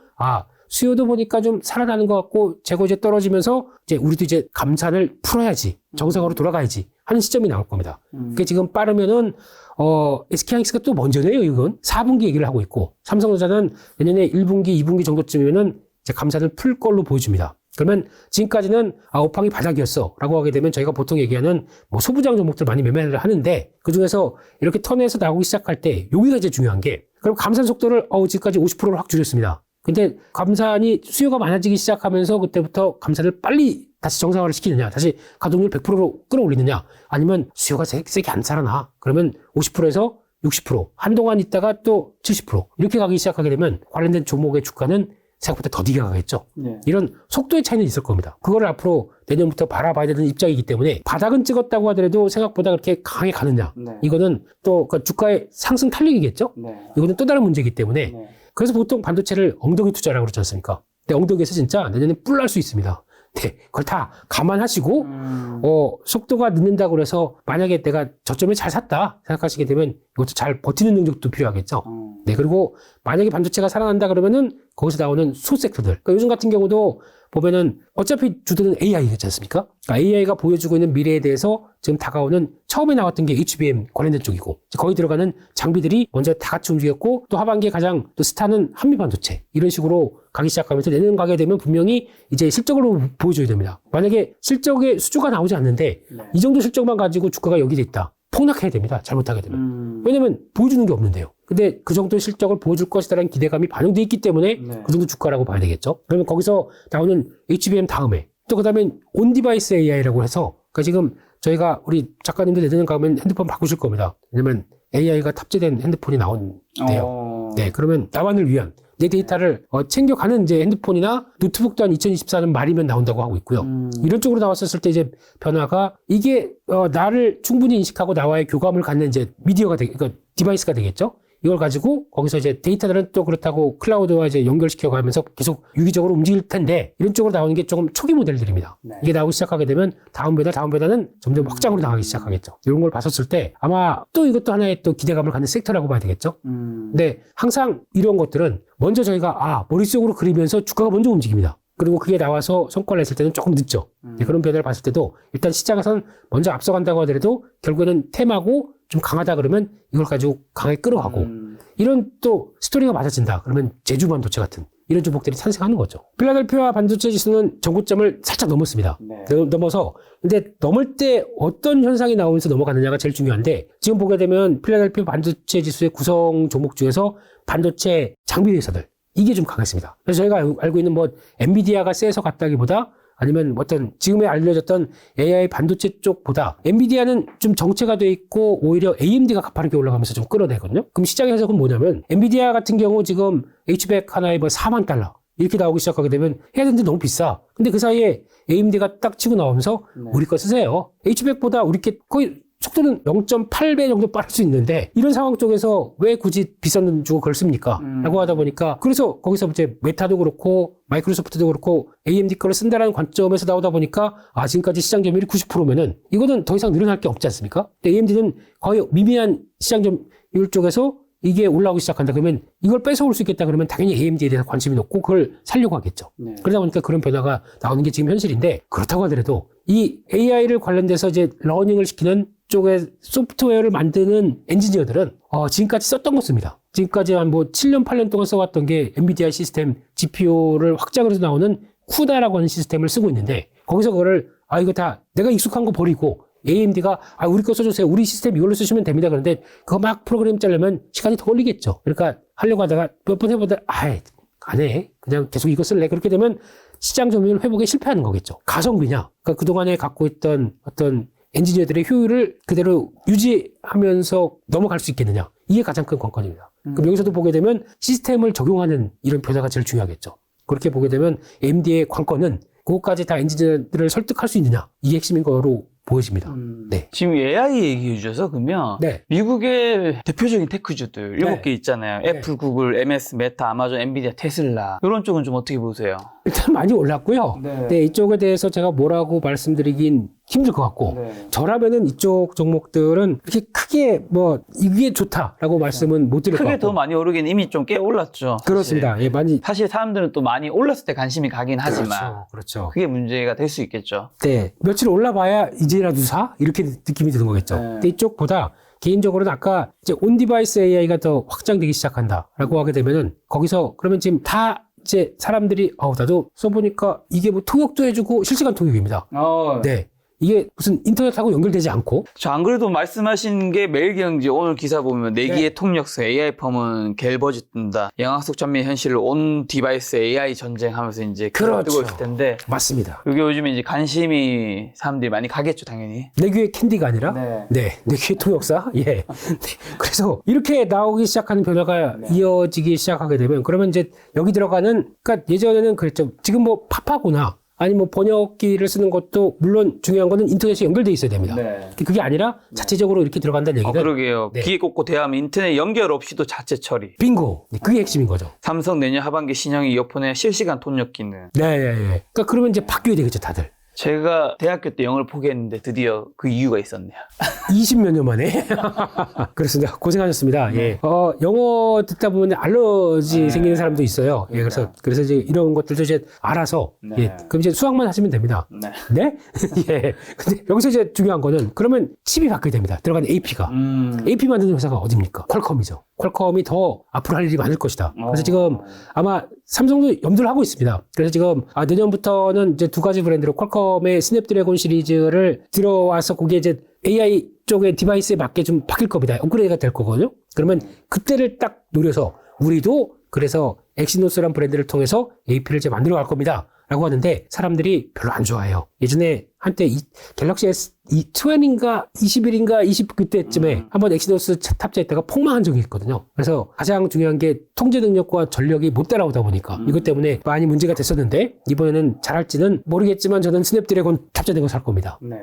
수요도 보니까 좀 살아나는 것 같고 재고 이제 떨어지면서 이제 우리도 이제 감산을 풀어야지. 정상으로 돌아가야지 하는 시점이 나올 겁니다. 그게 지금 빠르면은 SK하이닉스가 또 먼저네요. 이건 4분기 얘기를 하고 있고 삼성전자는 내년에 1분기, 2분기 정도쯤이면은 이제 감산을 풀 걸로 보여줍니다. 그러면 지금까지는 업황이 바닥이었어 라고 하게 되면 저희가 보통 얘기하는 뭐 소부장 종목들 많이 매매를 하는데 그중에서 이렇게 턴에서 나오기 시작할 때 여기가 이제 중요한 게 그럼 감산 속도를 지금까지 50%를 확 줄였습니다. 근데 감산이 수요가 많아지기 시작하면서 그때부터 감산을 빨리 다시 정상화를 시키느냐, 다시 가동률 100%로 끌어올리느냐, 아니면 수요가 세게 안 살아나. 그러면 50%에서 60%, 한동안 있다가 또 70% 이렇게 가기 시작하게 되면 관련된 종목의 주가는 생각보다 더디게 가겠죠. 네. 이런 속도의 차이는 있을 겁니다. 그걸 앞으로 내년부터 바라봐야 되는 입장이기 때문에 바닥은 찍었다고 하더라도 생각보다 그렇게 강하게 가느냐. 네. 이거는 또 그 주가의 상승 탄력이겠죠. 네. 이거는 또 다른 문제이기 때문에 네. 그래서 보통 반도체를 엉덩이 투자라고 그러지 않습니까? 근데 엉덩이에서 진짜 내년에 뿔 날 수 있습니다. 네, 그걸 다 감안하시고 속도가 늦는다고 그래서 만약에 내가 저점에 잘 샀다 생각하시게 되면 이것도 잘 버티는 능력도 필요하겠죠. 네, 그리고 만약에 반도체가 살아난다 그러면은 거기서 나오는 소섹터들. 그러니까 요즘 같은 경우도 보면은 어차피 주도는 AI겠지 않습니까? 그러니까 AI가 보여주고 있는 미래에 대해서 지금 다가오는 처음에 나왔던 게 HBM 관련된 쪽이고 거기 들어가는 장비들이 먼저 다 같이 움직였고 또 하반기에 가장 또 스타는 한미반도체 이런 식으로 가기 시작하면서 내년 가게 되면 분명히 이제 실적으로 보여줘야 됩니다. 만약에 실적의 수주가 나오지 않는데 이 정도 실적만 가지고 주가가 여기에 있다. 폭락해야 됩니다. 잘못하게 되면. 왜냐면 보여주는 게 없는데요. 근데 그 정도 실적을 보여줄 것이다라는 기대감이 반영돼 있기 때문에 그 정도 주가라고 봐야 되겠죠. 그러면 거기서 나오는 HBM 다음에 또 그다음에 온디바이스 AI라고 해서 그러니까 지금 저희가 우리 작가님들 내년 가면 핸드폰 바꾸실 겁니다. 왜냐면 AI가 탑재된 핸드폰이 나온대요. 네, 그러면 나만을 위한 내 데이터를 챙겨가는 이제 핸드폰이나 노트북 또한 2024년 말이면 나온다고 하고 있고요. 이런 쪽으로 나왔었을 때 이제 변화가 이게 나를 충분히 인식하고 나와의 교감을 갖는 이제 미디어가 그러니까 디바이스가 되겠죠. 이걸 가지고 거기서 이제 데이터들은 또 그렇다고 클라우드와 이제 연결시켜 가면서 계속 유기적으로 움직일 텐데 이런 쪽으로 나오는 게 조금 초기 모델들입니다. 네. 이게 나오기 시작하게 되면 다음 배달은 점점 확장으로 나가기 시작하겠죠. 이런 걸 봤었을 때 아마 또 이것도 하나의 또 기대감을 갖는 섹터라고 봐야 되겠죠. 근데 항상 이런 것들은 먼저 저희가 머릿속으로 그리면서 주가가 먼저 움직입니다. 그리고 그게 나와서 성과를 냈을 때는 조금 늦죠. 그런 변화를 봤을 때도 일단 시장에선 먼저 앞서간다고 하더라도 결국에는 테마고 좀 강하다 그러면 이걸 가지고 강하게 끌어가고 이런 또 스토리가 맞아진다 그러면 제주 반도체 같은 이런 종목들이 탄생하는 거죠. 필라델피아 반도체 지수는 전고점을 살짝 넘었습니다. 네. 넘어서 근데 넘을 때 어떤 현상이 나오면서 넘어가느냐가 제일 중요한데 지금 보게 되면 필라델피아 반도체 지수의 구성 종목 중에서 반도체 장비 회사들 이게 좀 강했습니다. 그래서 저희가 알고 있는 뭐 엔비디아가 세서 갔다기보다 아니면 어떤 지금에 알려졌던 AI 반도체 쪽보다 엔비디아는 좀 정체가 돼 있고 오히려 AMD가 가파르게 올라가면서 좀 끌어내거든요. 그럼 시장의 해석은 뭐냐면 엔비디아 같은 경우 지금 H100 하나에 뭐 4만 달러 이렇게 나오기 시작하게 되면 해야 되는데 너무 비싸. 근데 그 사이에 AMD가 딱 치고 나오면서 우리 거 쓰세요. H100보다 우리 게 거의 속도는 0.8배 정도 빠를 수 있는데 이런 상황 쪽에서 왜 굳이 비싼 돈 주고 그걸 씁니까? 라고 하다 보니까 그래서 거기서 이제 메타도 그렇고 마이크로소프트도 그렇고 AMD 거를 쓴다라는 관점에서 나오다 보니까 지금까지 시장 점유율이 90%면은 이거는 더 이상 늘어날 게 없지 않습니까? 근데 AMD는 거의 미미한 시장 점유율 쪽에서 이게 올라오기 시작한다. 그러면 이걸 뺏어올 수 있겠다. 그러면 당연히 AMD에 대해서 관심이 높고 그걸 살려고 하겠죠. 네. 그러다 보니까 그런 변화가 나오는 게 지금 현실인데 그렇다고 하더라도 이 AI를 관련돼서 이제 러닝을 시키는 쪽에 소프트웨어를 만드는 엔지니어들은 지금까지 썼던 거 씁니다. 지금까지 한 뭐 7년, 8년 동안 써왔던 게 엔비디아 시스템 GPU를 확장을 해서 나오는 쿠다라고 하는 시스템을 쓰고 있는데 거기서 그거를 이거 다 내가 익숙한 거 버리고 AMD가 우리 거 써주세요. 우리 시스템 이걸로 쓰시면 됩니다. 그런데 그거 막 프로그램 짜려면 시간이 더 걸리겠죠. 그러니까 하려고 하다가 몇 번 해보다 안 해. 그냥 계속 이거 쓸래. 그렇게 되면 시장 점유율 회복에 실패하는 거겠죠. 가성비냐. 그러니까 그동안에 갖고 있던 어떤 엔지니어들의 효율을 그대로 유지하면서 넘어갈 수 있겠느냐. 이게 가장 큰 관건입니다. 그럼 여기서도 보게 되면 시스템을 적용하는 이런 변화가 제일 중요하겠죠. 그렇게 보게 되면 AMD의 관건은 그것까지 다 엔지니어들을 설득할 수 있느냐. 이게 핵심인 거로 보여집니다. 네. 지금 AI 얘기해 주셔서 그러면 네. 미국의 대표적인 테크주들 7개 있잖아요. 애플, 구글, MS, 메타, 아마존, 엔비디아, 테슬라 이런 쪽은 좀 어떻게 보세요? 일단 많이 올랐고요. 네, 이쪽에 대해서 제가 뭐라고 말씀드리긴 힘들 것 같고 저라면은 이쪽 종목들은 그렇게 크게 뭐 이게 좋다라고 말씀은 못 드릴 것 같고 크게 더 많이 오르긴 이미 좀 꽤 올랐죠. 그렇습니다. 예, 많이 사실 사람들은 또 많이 올랐을 때 관심이 가긴 하지만 그렇죠. 그게 문제가 될 수 있겠죠. 네, 며칠 올라봐야 이제라도 사? 이렇게 느낌이 드는 거겠죠. 근데 이쪽보다 개인적으로는 아까 이제 온디바이스 AI가 더 확장되기 시작한다라고 하게 되면은 거기서 그러면 지금 다 이제 사람들이 나도 써보니까 이게 뭐 통역도 해주고 실시간 통역입니다. 네. 이게 무슨 인터넷하고 연결되지 않고. 저 안 그래도 말씀하신 게 매일경제 오늘 기사 보면 내기의 통역서 AI 펌은 갤버짓 뜬다. 영화 속 전면 현실을 온 디바이스 AI 전쟁하면서 이제 그렇죠. 뜨고 있을 텐데. 맞습니다. 이게 요즘에 이제 관심이 사람들이 많이 가겠죠, 당연히. 내 귀에 캔디가 아니라 내 귀에 통역사. 예. 네. 그래서 이렇게 나오기 시작하는 변화가 이어지기 시작하게 되면 그러면 이제 여기 들어가는 그러니까 예전에는 그랬죠. 지금 뭐 파파고나 아니 뭐 번역기를 쓰는 것도 물론 중요한 거는 인터넷이 연결돼 있어야 됩니다. 그게 아니라 자체적으로 이렇게 들어간다는 얘기는 그러게요. 귀에 꽂고 대하면 인터넷 연결 없이도 자체 처리. 빙고. 그게 핵심인 거죠. 삼성 내년 하반기 신형 이어폰에 실시간 통역 기능. 네. 그러니까 그러면 이제 바뀌어야 되겠죠, 다들. 제가 대학교 때 영어를 포기했는데 드디어 그 이유가 있었네요. 20몇 년 만에. 그렇습니다. 고생하셨습니다. 예. 영어 듣다 보면 알러지 생기는 사람도 있어요. 예. 그래서 이제 이런 것들도 이제 알아서 예. 그럼 이제 수학만 하시면 됩니다. 네? 예. 근데 여기서 이제 중요한 거는 그러면 칩이 바뀌어야 됩니다. 들어가는 AP가. AP 만드는 회사가 어디입니까? 퀄컴이죠. 퀄컴이 더 앞으로 할 일이 많을 것이다. 그래서 지금 아마 삼성도 염두를 하고 있습니다. 그래서 지금 내년부터는 이제 두 가지 브랜드로 퀄컴의 스냅드래곤 시리즈를 들어와서 거기에 이제 AI 쪽의 디바이스에 맞게 좀 바뀔 겁니다. 업그레이드가 될 거거든요. 그러면 그때를 딱 노려서 우리도 그래서 엑시노스라는 브랜드를 통해서 AP를 이제 만들어 갈 겁니다. 라고 하는데 사람들이 별로 안 좋아해요. 예전에 한때 갤럭시 S20인가 21인가 20 그때쯤에 한번 엑시노스 탑재했다가 폭망한 적이 있거든요. 그래서 가장 중요한 게 통제 능력과 전력이 못 따라오다 보니까 이것 때문에 많이 문제가 됐었는데 이번에는 잘할지는 모르겠지만 저는 스냅드래곤 탑재된 거 살 겁니다. 네.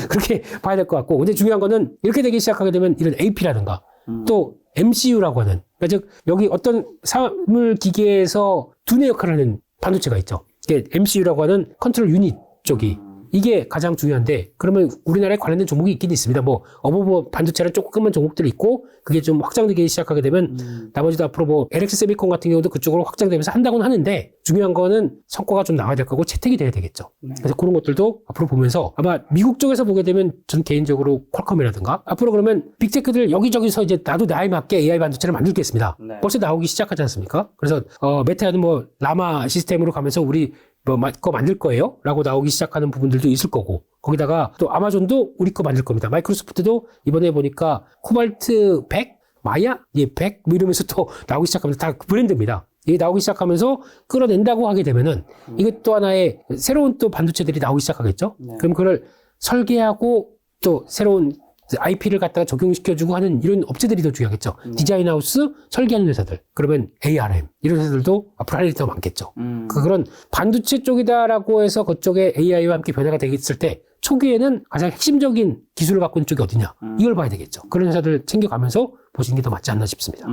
그렇게 봐야 될 것 같고 근데 중요한 거는 이렇게 되기 시작하게 되면 이런 AP라든가 또 MCU라고 하는 그러니까 즉 여기 어떤 사물 기계에서 두뇌 역할을 하는 반도체가 있죠. 이게 MCU라고 하는 컨트롤 유닛 쪽이 이게 가장 중요한데 그러면 우리나라에 관련된 종목이 있긴 있습니다. 뭐 어버버 반도체는 조금만 종목들이 있고 그게 좀 확장되기 시작하게 되면 나머지도 앞으로 뭐 LX 세미콘 같은 경우도 그쪽으로 확장되면서 한다고는 하는데 중요한 거는 성과가 좀 나와야 될 거고 채택이 돼야 되겠죠. 그래서 그런 것들도 앞으로 보면서 아마 미국 쪽에서 보게 되면 전 개인적으로 퀄컴이라든가 앞으로 그러면 빅테크들 여기저기서 이제 나도 나에 맞게 AI 반도체를 만들겠습니다. 벌써 나오기 시작하지 않습니까? 그래서 메타는 뭐 라마 시스템으로 가면서 우리 거 만들 거예요? 라고 나오기 시작하는 부분들도 있을 거고 거기다가 또 아마존도 우리 거 만들 겁니다. 마이크로소프트도 이번에 보니까 코발트 100? 마야? 예, 100? 뭐 이러면서 또 나오기 시작합니다. 다 브랜드입니다. 이게 나오기 시작하면서 끌어낸다고 하게 되면은 이게 또 하나의 새로운 또 반도체들이 나오기 시작하겠죠. 그럼 그걸 설계하고 또 새로운 IP를 갖다가 적용시켜주고 하는 이런 업체들이 더 중요하겠죠. 디자인하우스, 설계하는 회사들. 그러면 ARM 이런 회사들도 앞으로 할 일이 더 많겠죠. 그런 반도체 쪽이다라고 해서 그쪽에 AI와 함께 변화가 되겠을 때 초기에는 가장 핵심적인 기술을 갖고 있는 쪽이 어디냐 이걸 봐야 되겠죠. 그런 회사들 챙겨가면서 보시는 게 더 맞지 않나 싶습니다.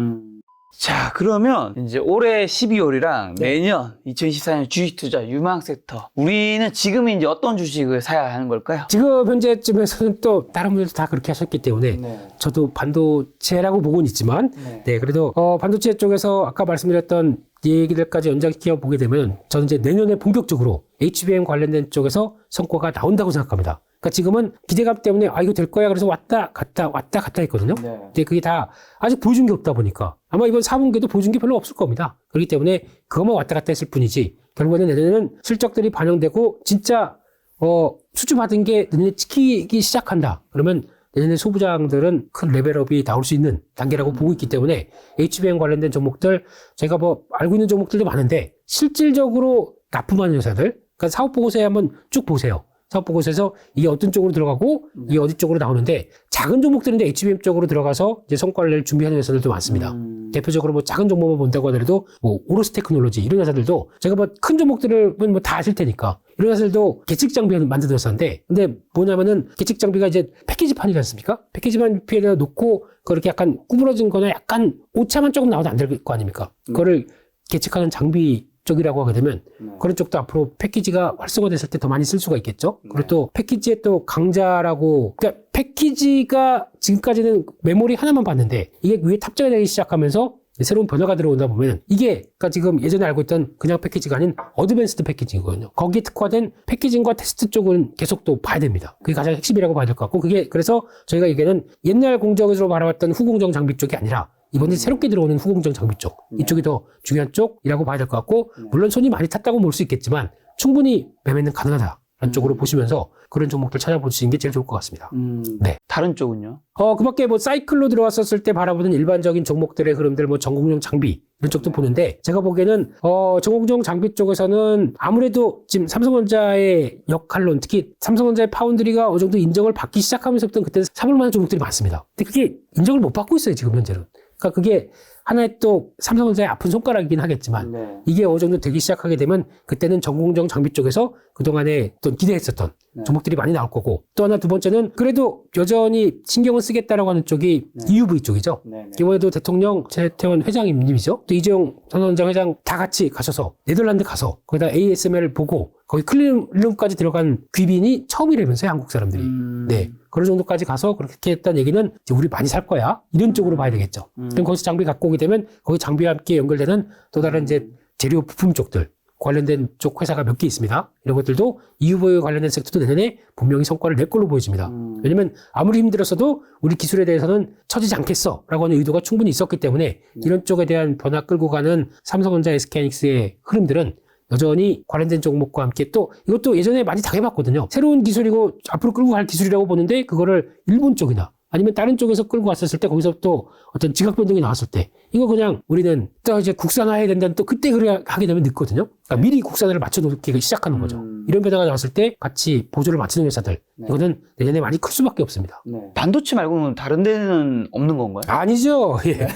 자, 그러면 이제 올해 12월이랑 내년 2024년 주식 투자 유망 섹터. 우리는 지금 이제 어떤 주식을 사야 하는 걸까요? 지금 현재쯤에서는 또 다른 분들도 다 그렇게 하셨기 때문에 저도 반도체라고 보고는 있지만 그래도 반도체 쪽에서 아까 말씀드렸던 얘기들까지 연장시켜 보게 되면 저는 이제 내년에 본격적으로 HBM 관련된 쪽에서 성과가 나온다고 생각합니다. 그러니까 지금은 기대감 때문에 이거 될 거야 그래서 왔다 갔다 했거든요. 근데 그게 다 아직 보여준 게 없다 보니까 아마 이번 4분기에도 보여준 게 별로 없을 겁니다. 그렇기 때문에 그것만 왔다 갔다 했을 뿐이지 결국에는 내년에는 실적들이 반영되고 진짜 수주 받은 게 내년에 찍히기 시작한다. 그러면 내년에 소부장들은 큰 레벨업이 나올 수 있는 단계라고 보고 있기 때문에 HBM 관련된 종목들 제가 뭐 알고 있는 종목들도 많은데 실질적으로 납품하는 회사들 그러니까 사업 보고서에 한번 쭉 보세요. 사업 보고서에서 이게 어떤 쪽으로 들어가고 이게 어디 쪽으로 나오는데 작은 종목들은 이제 HBM 쪽으로 들어가서 이제 성과를 낼 준비하는 회사들도 많습니다. 대표적으로 뭐 작은 종목만 본다고 하더라도 뭐 오로스 테크놀로지 이런 회사들도 제가 뭐 큰 종목들은 뭐 다 아실 테니까 이런 회사들도 계측 장비 만드는 회사인데 근데 뭐냐면은 계측 장비가 이제 패키지판이지 않습니까? 패키지판에다 놓고 그렇게 약간 구부러진 거나 약간 오차만 조금 나와도 안 될 거 아닙니까? 그거를 계측하는 장비 쪽이라고 하게 되면 그런 쪽도 앞으로 패키지가 활성화됐을 때 더 많이 쓸 수가 있겠죠. 그리고 또 패키지의 또 강자라고 그러니까 패키지가 지금까지는 메모리 하나만 봤는데 이게 위에 탑재가 되기 시작하면서 새로운 변화가 들어온다 보면 이게 그러니까 지금 예전에 알고 있던 그냥 패키지가 아닌 어드밴스드 패키징이거든요. 거기에 특화된 패키징과 테스트 쪽은 계속 또 봐야 됩니다. 그게 가장 핵심이라고 봐야 될 것 같고 그게 그래서 저희가 얘기하는 옛날 공정에서 바라봤던 후공정 장비 쪽이 아니라 이번에 새롭게 들어오는 후공정 장비 쪽 이쪽이 더 중요한 쪽이라고 봐야 될 것 같고 물론 손이 많이 탔다고 볼 수 있겠지만 충분히 매매는 가능하다라는 쪽으로 보시면서 그런 종목들 찾아보시는 게 제일 좋을 것 같습니다. 네. 다른 쪽은요? 그 밖에 뭐 사이클로 들어왔었을 때 바라보는 일반적인 종목들의 흐름들 뭐 전공용 장비 이런 쪽도 보는데 제가 보기에는 전공용 장비 쪽에서는 아무래도 지금 삼성전자의 역할론 특히 삼성전자의 파운드리가 어느 정도 인정을 받기 시작하면서부터 그때는 사볼 만한 종목들이 많습니다. 근데 그게 인정을 못 받고 있어요 지금 현재는. 그러니까 그게 하나의 또 삼성전자의 아픈 손가락이긴 하겠지만 이게 어느 정도 되기 시작하게 되면 그때는 전공정 장비 쪽에서 그동안에 또 기대했었던 종목들이 많이 나올 거고 또 하나 두 번째는 그래도 여전히 신경을 쓰겠다라고 하는 쪽이 EUV 쪽이죠. 이번에도 대통령 최태원 회장님이죠. 또 이재용 전 원장 회장 다 같이 가셔서 네덜란드 가서 거기다 ASML을 보고 거기 클린룸까지 들어간 귀빈이 처음이라면서요 한국 사람들이. 네. 그런 정도까지 가서 그렇게 했다는 얘기는 이제 우리 많이 살 거야. 이런 쪽으로 봐야 되겠죠. 그럼 거기서 장비 갖고 오게 되면 거기 장비와 함께 연결되는 또 다른 이제 재료 부품 쪽들 관련된 쪽 회사가 몇 개 있습니다. 이런 것들도 EUV 관련된 섹터도 내년에 분명히 성과를 낼 걸로 보여집니다. 왜냐면 아무리 힘들었어도 우리 기술에 대해서는 처지지 않겠어 라고 하는 의도가 충분히 있었기 때문에 이런 쪽에 대한 변화 끌고 가는 삼성전자 SK하이닉스의 흐름들은 여전히 관련된 종목과 함께 또 이것도 예전에 많이 당해봤거든요. 새로운 기술이고 앞으로 끌고 갈 기술이라고 보는데 그거를 일본 쪽이나 아니면 다른 쪽에서 끌고 왔었을 때 거기서 또 어떤 지각 변동이 나왔을 때 이거 그냥 우리는 또 이제 국산화해야 된다는 또 그때 그래 하게 되면 늦거든요. 그러니까 미리 국산화를 맞춰놓기 시작하는 거죠. 이런 변화가 나왔을 때 같이 보조를 맞추는 회사들 이거는 내년에 많이 클 수밖에 없습니다. 반도체 말고는 다른 데는 없는 건가요? 아니죠. 예.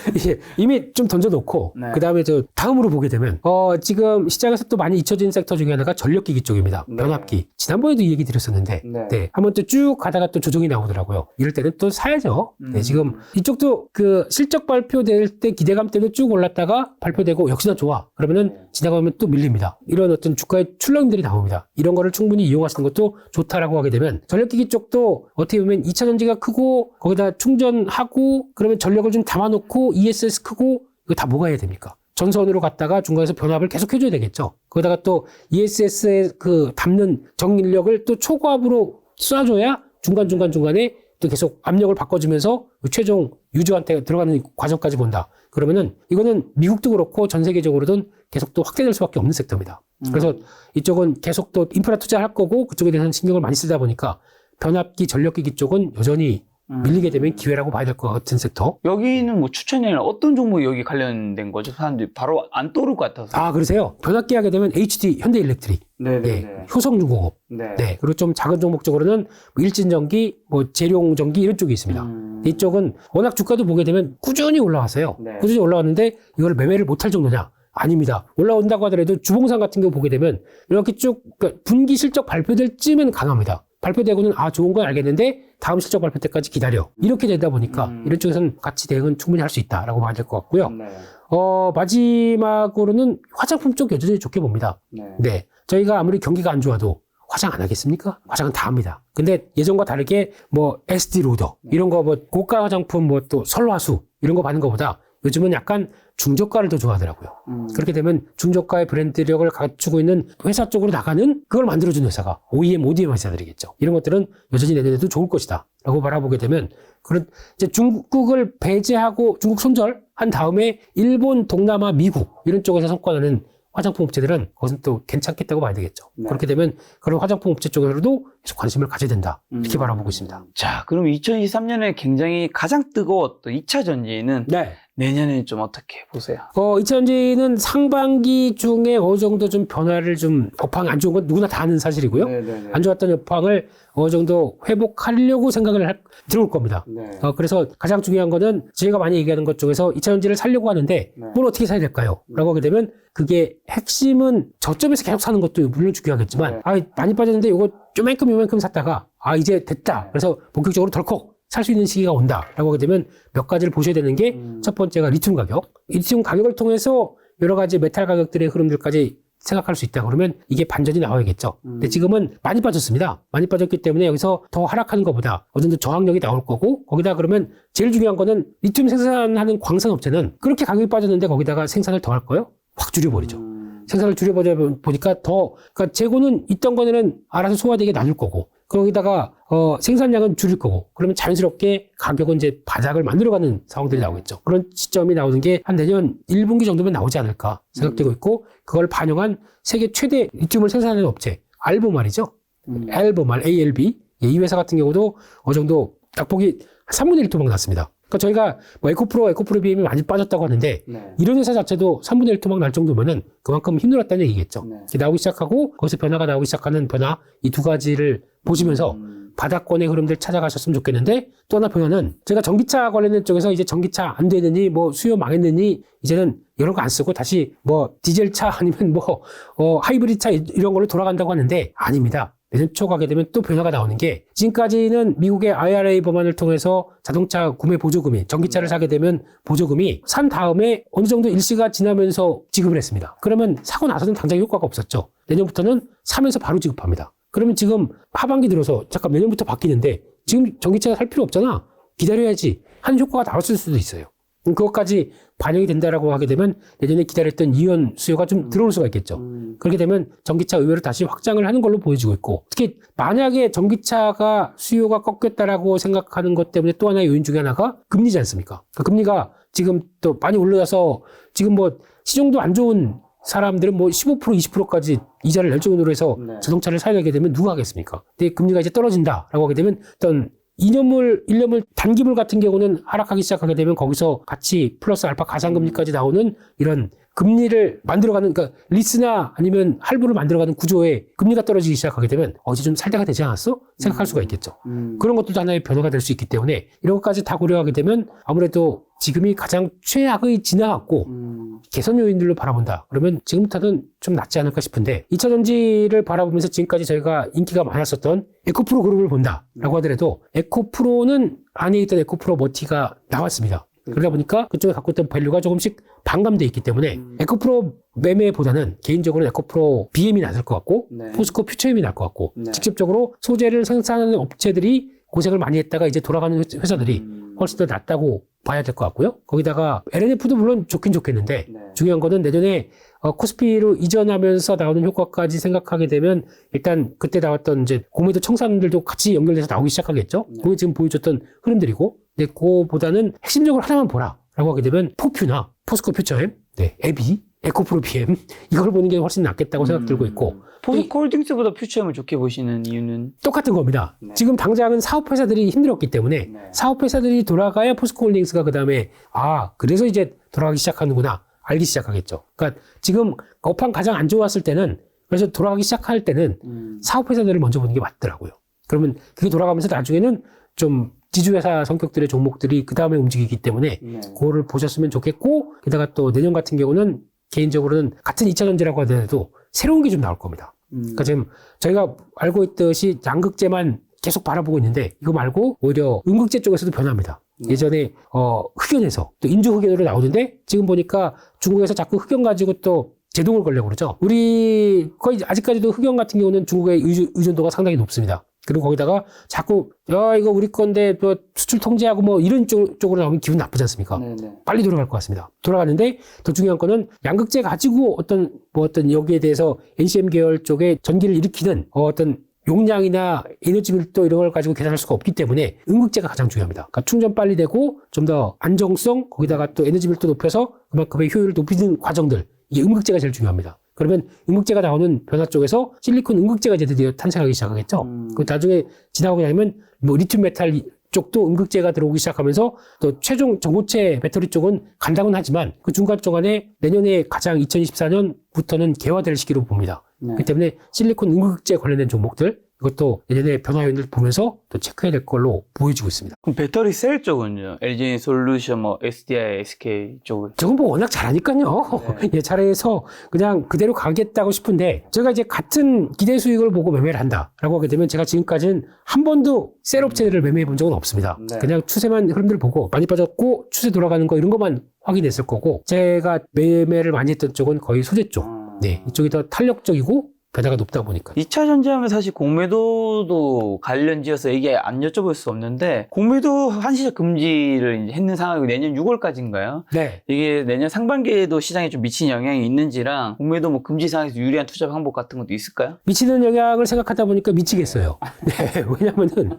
이미 좀 던져놓고 그 다음에 저 다음으로 보게 되면 지금 시장에서 또 많이 잊혀진 섹터 중에 하나가 전력기기 쪽입니다. 변압기. 지난번에도 이 얘기 드렸었는데 한번 또 쭉 가다가 또 조정이 나오더라고요. 이럴 때는 또 사야죠. 지금 이쪽도 그 실적 발표될 때 기대감 때문에 쭉 올랐다가 발표되고 역시나 좋아. 그러면은 지나가면 또 밀립니다. 이런 어떤 주가의 출렁임들이 나옵니다. 이런 거를 충분히 이용하시는 것도 좋다라고 하게 되면 전력기기 쪽도 어떻게 보면 2차 전지가 크고 거기다 충전하고 그러면 전력을 좀 담아놓고 ESS 크고 이거 다 뭐가 해야 됩니까? 전선으로 갔다가 중간에서 변압을 계속 해줘야 되겠죠. 거기다가 또 ESS에 그 담는 정인력을 또 초고압으로 쏴줘야 중간에 또 계속 압력을 바꿔주면서 최종 유저한테 들어가는 과정까지 본다. 그러면은 이거는 미국도 그렇고 전 세계적으로든 계속 또 확대될 수밖에 없는 섹터입니다. 그래서 이쪽은 계속 또 인프라 투자할 거고 그쪽에 대해서는 신경을 많이 쓰다 보니까 변압기, 전력기기 쪽은 여전히 밀리게 되면 기회라고 봐야 될 것 같은 섹터. 여기는 뭐 추천이나 어떤 종목이 여기 관련된 거죠? 사람들이 바로 안 떠오를 것 같아서. 아, 그러세요? 변압기 하게 되면 HD, 현대일렉트릭, 네, 효성중공업, 네, 그리고 좀 작은 종목 쪽으로는 뭐 일진전기, 뭐 재룡전기 이런 쪽이 있습니다. 이쪽은 워낙 주가도 보게 되면 꾸준히 올라왔어요. 꾸준히 올라왔는데 이걸 매매를 못할 정도냐? 아닙니다. 올라온다고 하더라도 주봉상 같은 경우 보게 되면 이렇게 쭉 그러니까 분기 실적 발표될 쯤은 강합니다. 발표되고는 아 좋은 건 알겠는데 다음 실적 발표 때까지 기다려. 이렇게 되다 보니까 이런 쪽에서는 같이 대응은 충분히 할 수 있다라고 봐야 될 것 같고요. 마지막으로는 화장품 쪽 여전히 좋게 봅니다. 네. 저희가 아무리 경기가 안 좋아도 화장 안 하겠습니까? 화장은 다 합니다. 근데 예전과 다르게 뭐 SD 로더 이런 거 뭐 고가 화장품 뭐 또 설화수 이런 거 받는 것보다 요즘은 약간 중저가를 더 좋아하더라고요. 그렇게 되면 중저가의 브랜드력을 갖추고 있는 회사 쪽으로 나가는 그걸 만들어주는 회사가 OEM, ODM 회사들이겠죠. 이런 것들은 여전히 내년에도 좋을 것이다 라고 바라보게 되면 그런 이제 중국을 배제하고 중국 손절한 다음에 일본, 동남아, 미국 이런 쪽에서 성과나는 화장품 업체들은 그것은 또 괜찮겠다고 봐야 되겠죠. 그렇게 되면 그런 화장품 업체 쪽으로도 계속 관심을 가져야 된다. 이렇게 바라보고 있습니다. 자, 그럼 2023년에 굉장히 가장 뜨거웠던 2차 전지는 내년에 좀 어떻게 보세요? 2차 전지는 상반기 중에 어느 정도 좀 변화를 좀 업황 안 좋은 건 누구나 다 아는 사실이고요. 안 좋았던 업황을 어느 정도 회복하려고 생각을 들어올 겁니다. 그래서 가장 중요한 거는 제가 많이 얘기하는 것 중에서 2차 전지를 살려고 하는데 뭘 어떻게 사야 될까요? 라고 하게 되면 그게 핵심은 저점에서 계속 사는 것도 물론 중요하겠지만 많이 빠졌는데 이거 요만큼 샀다가 이제 됐다. 그래서 본격적으로 덜컥 살 수 있는 시기가 온다라고 하게 되면 몇 가지를 보셔야 되는 게 첫 번째가 리튬 가격. 리튬 가격을 통해서 여러 가지 메탈 가격들의 흐름들까지 생각할 수 있다. 그러면 이게 반전이 나와야겠죠. 근데 지금은 많이 빠졌습니다. 많이 빠졌기 때문에 여기서 더 하락하는 것보다 어느 정도 저항력이 나올 거고 거기다 그러면 제일 중요한 거는 리튬 생산하는 광산 업체는 그렇게 가격이 빠졌는데 거기다가 생산을 더 할 거예요? 확 줄여버리죠. 생산을 줄여버리다 보니까 그러니까 재고는 있던 거는 알아서 소화되게 놔둘 거고 거기다가 생산량은 줄일 거고 그러면 자연스럽게 가격은 이제 바닥을 만들어가는 상황들이 나오겠죠. 그런 시점이 나오는 게 한 내년 1분기 정도면 나오지 않을까 생각되고 있고 그걸 반영한 세계 최대 리튬을 생산하는 업체 알보말이죠. 알보말 ALB 이 회사 같은 경우도 어느 정도 딱 보기 3분의 1 토막 났습니다. 그러니까 저희가 뭐 에코프로 BM이 많이 빠졌다고 하는데 이런 회사 자체도 3분의 1 토막 날 정도면은 그만큼 힘들었다는 얘기겠죠. 나오기 시작하고 거기서 변화가 나오기 시작하는 변화 이 두 가지를 보시면서 바닥권의 흐름들 찾아가셨으면 좋겠는데 또 하나 변화는 제가 전기차 관련된 쪽에서 이제 전기차 안 되느니 뭐 수요 망했느니 이제는 이런 거 안 쓰고 다시 뭐 디젤차 아니면 뭐 하이브리드 차 이런 걸로 돌아간다고 하는데 아닙니다. 내년 초 가게 되면 또 변화가 나오는 게 지금까지는 미국의 IRA 법안을 통해서 자동차 구매 보조금이 전기차를 사게 되면 보조금이 산 다음에 어느 정도 일시가 지나면서 지급을 했습니다. 그러면 사고 나서는 당장 효과가 없었죠. 내년부터는 사면서 바로 지급합니다. 그러면 지금 하반기 들어서 잠깐 내년부터 바뀌는데 지금 전기차가 살 필요 없잖아. 기다려야지 하는 효과가 나왔을 수도 있어요. 그것까지 반영이 된다라고 하게 되면 내년에 기다렸던 이연 수요가 좀 들어올 수가 있겠죠. 그렇게 되면 전기차 의외로 다시 확장을 하는 걸로 보여지고 있고 특히 만약에 전기차가 수요가 꺾였다라고 생각하는 것 때문에 또 하나의 요인 중에 하나가 금리지 않습니까? 그러니까 금리가 지금 또 많이 올라서 지금 뭐 시중도 안 좋은 사람들은 뭐 15% 20%까지 이자를 낼 정도로 해서 자동차를 사야 되게 되면 누가 하겠습니까? 근데 금리가 이제 떨어진다라고 하게 되면 어떤 2년물, 1년물 단기물 같은 경우는 하락하기 시작하게 되면 거기서 같이 플러스 알파 가상금리까지 나오는 이런 금리를 만들어가는, 그러니까 리스나 아니면 할부를 만들어가는 구조에 금리가 떨어지기 시작하게 되면 이제 좀 살 때가 되지 않았어? 생각할 수가 있겠죠. 그런 것도 하나의 변화가 될 수 있기 때문에 이런 것까지 다 고려하게 되면 아무래도 지금이 가장 최악의 지나갔고 개선 요인들로 바라본다. 그러면 지금부터는 좀 낫지 않을까 싶은데 2차 전지를 바라보면서 지금까지 저희가 인기가 많았었던 에코프로 그룹을 본다라고 하더라도 에코프로는 안에 있던 에코프로 머티가 나왔습니다. 그러다 보니까 그쪽에 갖고 있던 밸류가 조금씩 반감돼 있기 때문에 에코프로 매매보다는 개인적으로 에코프로 BM이 나을 것 같고 포스코 퓨처엠이 나을 것 같고 직접적으로 소재를 생산하는 업체들이 고생을 많이 했다가 이제 돌아가는 회사들이 훨씬 더 낫다고 봐야 될 것 같고요. 거기다가 LNF도 물론 좋긴 좋겠는데 중요한 거는 내년에 코스피로 이전하면서 나오는 효과까지 생각하게 되면 일단 그때 나왔던 이제 공매도 청산들도 같이 연결돼서 나오기 시작하겠죠. 그게 지금 보여줬던 흐름들이고 근데 그거보다는 핵심적으로 하나만 보라 라고 하게 되면 포큐나 포스코 퓨처엠, 앱이 에코프로 PM 이걸 보는 게 훨씬 낫겠다고 생각 들고 있고 포스코홀딩스보다 퓨처엠을 좋게 보시는 이유는 똑같은 겁니다. 네. 지금 당장은 사업회사들이 힘들었기 때문에 네. 사업회사들이 돌아가야 포스코홀딩스가 그 다음에 그래서 이제 돌아가기 시작하는구나 알기 시작하겠죠. 그러니까 지금 업황 가장 안 좋았을 때는 그래서 돌아가기 시작할 때는 사업회사들을 먼저 보는 게 맞더라고요. 그러면 그게 돌아가면서 나중에는 좀 지주회사 성격들의 종목들이 그 다음에 움직이기 때문에 그거를 보셨으면 좋겠고 게다가 또 내년 같은 경우는 개인적으로는 같은 2차전지라고 하더라도 새로운 게 좀 나올 겁니다. 그러니까 지금 저희가 알고 있듯이 양극재만 계속 바라보고 있는데 이거 말고 오히려 음극재 쪽에서도 변합니다. 예전에 흑연에서 또 인조 흑연으로 나오는데 지금 보니까 중국에서 자꾸 흑연 가지고 또 제동을 걸려고 그러죠. 우리 거의 아직까지도 흑연 같은 경우는 중국의 의존도가 상당히 높습니다. 그리고 거기다가 자꾸 이거 우리 건데 또 수출 통제하고 뭐 이런 쪽으로 나오면 기분 나쁘지 않습니까? 네네. 빨리 돌아갈 것 같습니다. 돌아가는데 더 중요한 거는 양극재 가지고 어떤 여기에 대해서 NCM 계열 쪽에 전기를 일으키는 어떤 용량이나 에너지 밀도 이런 걸 가지고 계산할 수가 없기 때문에 음극재가 가장 중요합니다. 그러니까 충전 빨리 되고 좀 더 안정성 거기다가 또 에너지 밀도 높여서 그만큼의 효율을 높이는 과정들 이게 음극재가 제일 중요합니다. 그러면 음극재가 나오는 변화 쪽에서 실리콘 음극재가 이제 드디어 탄생하기 시작하겠죠. 그 나중에 지나고 나면 뭐 리튬 메탈 쪽도 음극재가 들어오기 시작하면서 또 최종 전고체 배터리 쪽은 간다고는 하지만 그 중간 동안에 내년에 가장 2024년부터는 개화될 시기로 봅니다. 그렇기 때문에 실리콘 음극재 관련된 종목들 이것도 내년에 변화 요인을 보면서 또 체크해야 될 걸로 보여지고 있습니다. 그럼 배터리 셀 쪽은요? LG 솔루션, SDI, SK 쪽은? 저건 뭐 워낙 잘하니까요. 네. 예, 잘해서 그냥 그대로 가겠다고 싶은데 제가 이제 같은 기대 수익을 보고 매매를 한다라고 하게 되면 제가 지금까지는 한 번도 셀 업체들을 매매해 본 적은 없습니다. 네. 그냥 추세만 흐름들 보고 많이 빠졌고 추세 돌아가는 거 이런 것만 확인했을 거고 제가 매매를 많이 했던 쪽은 거의 소재 쪽. 네, 이쪽이 더 탄력적이고 변화가 높다 보니까. 2차 전지하면 사실 공매도도 관련 지어서 이게 안 여쭤볼 수 없는데 공매도 한시적 금지를 이제 했는 상황이고 내년 6월까지인가요? 네. 이게 내년 상반기에도 시장에 좀 미친 영향이 있는지랑 공매도 뭐 금지 상황에서 유리한 투자 방법 같은 것도 있을까요? 미치는 영향을 생각하다 보니까 미치겠어요. 네, 왜냐면은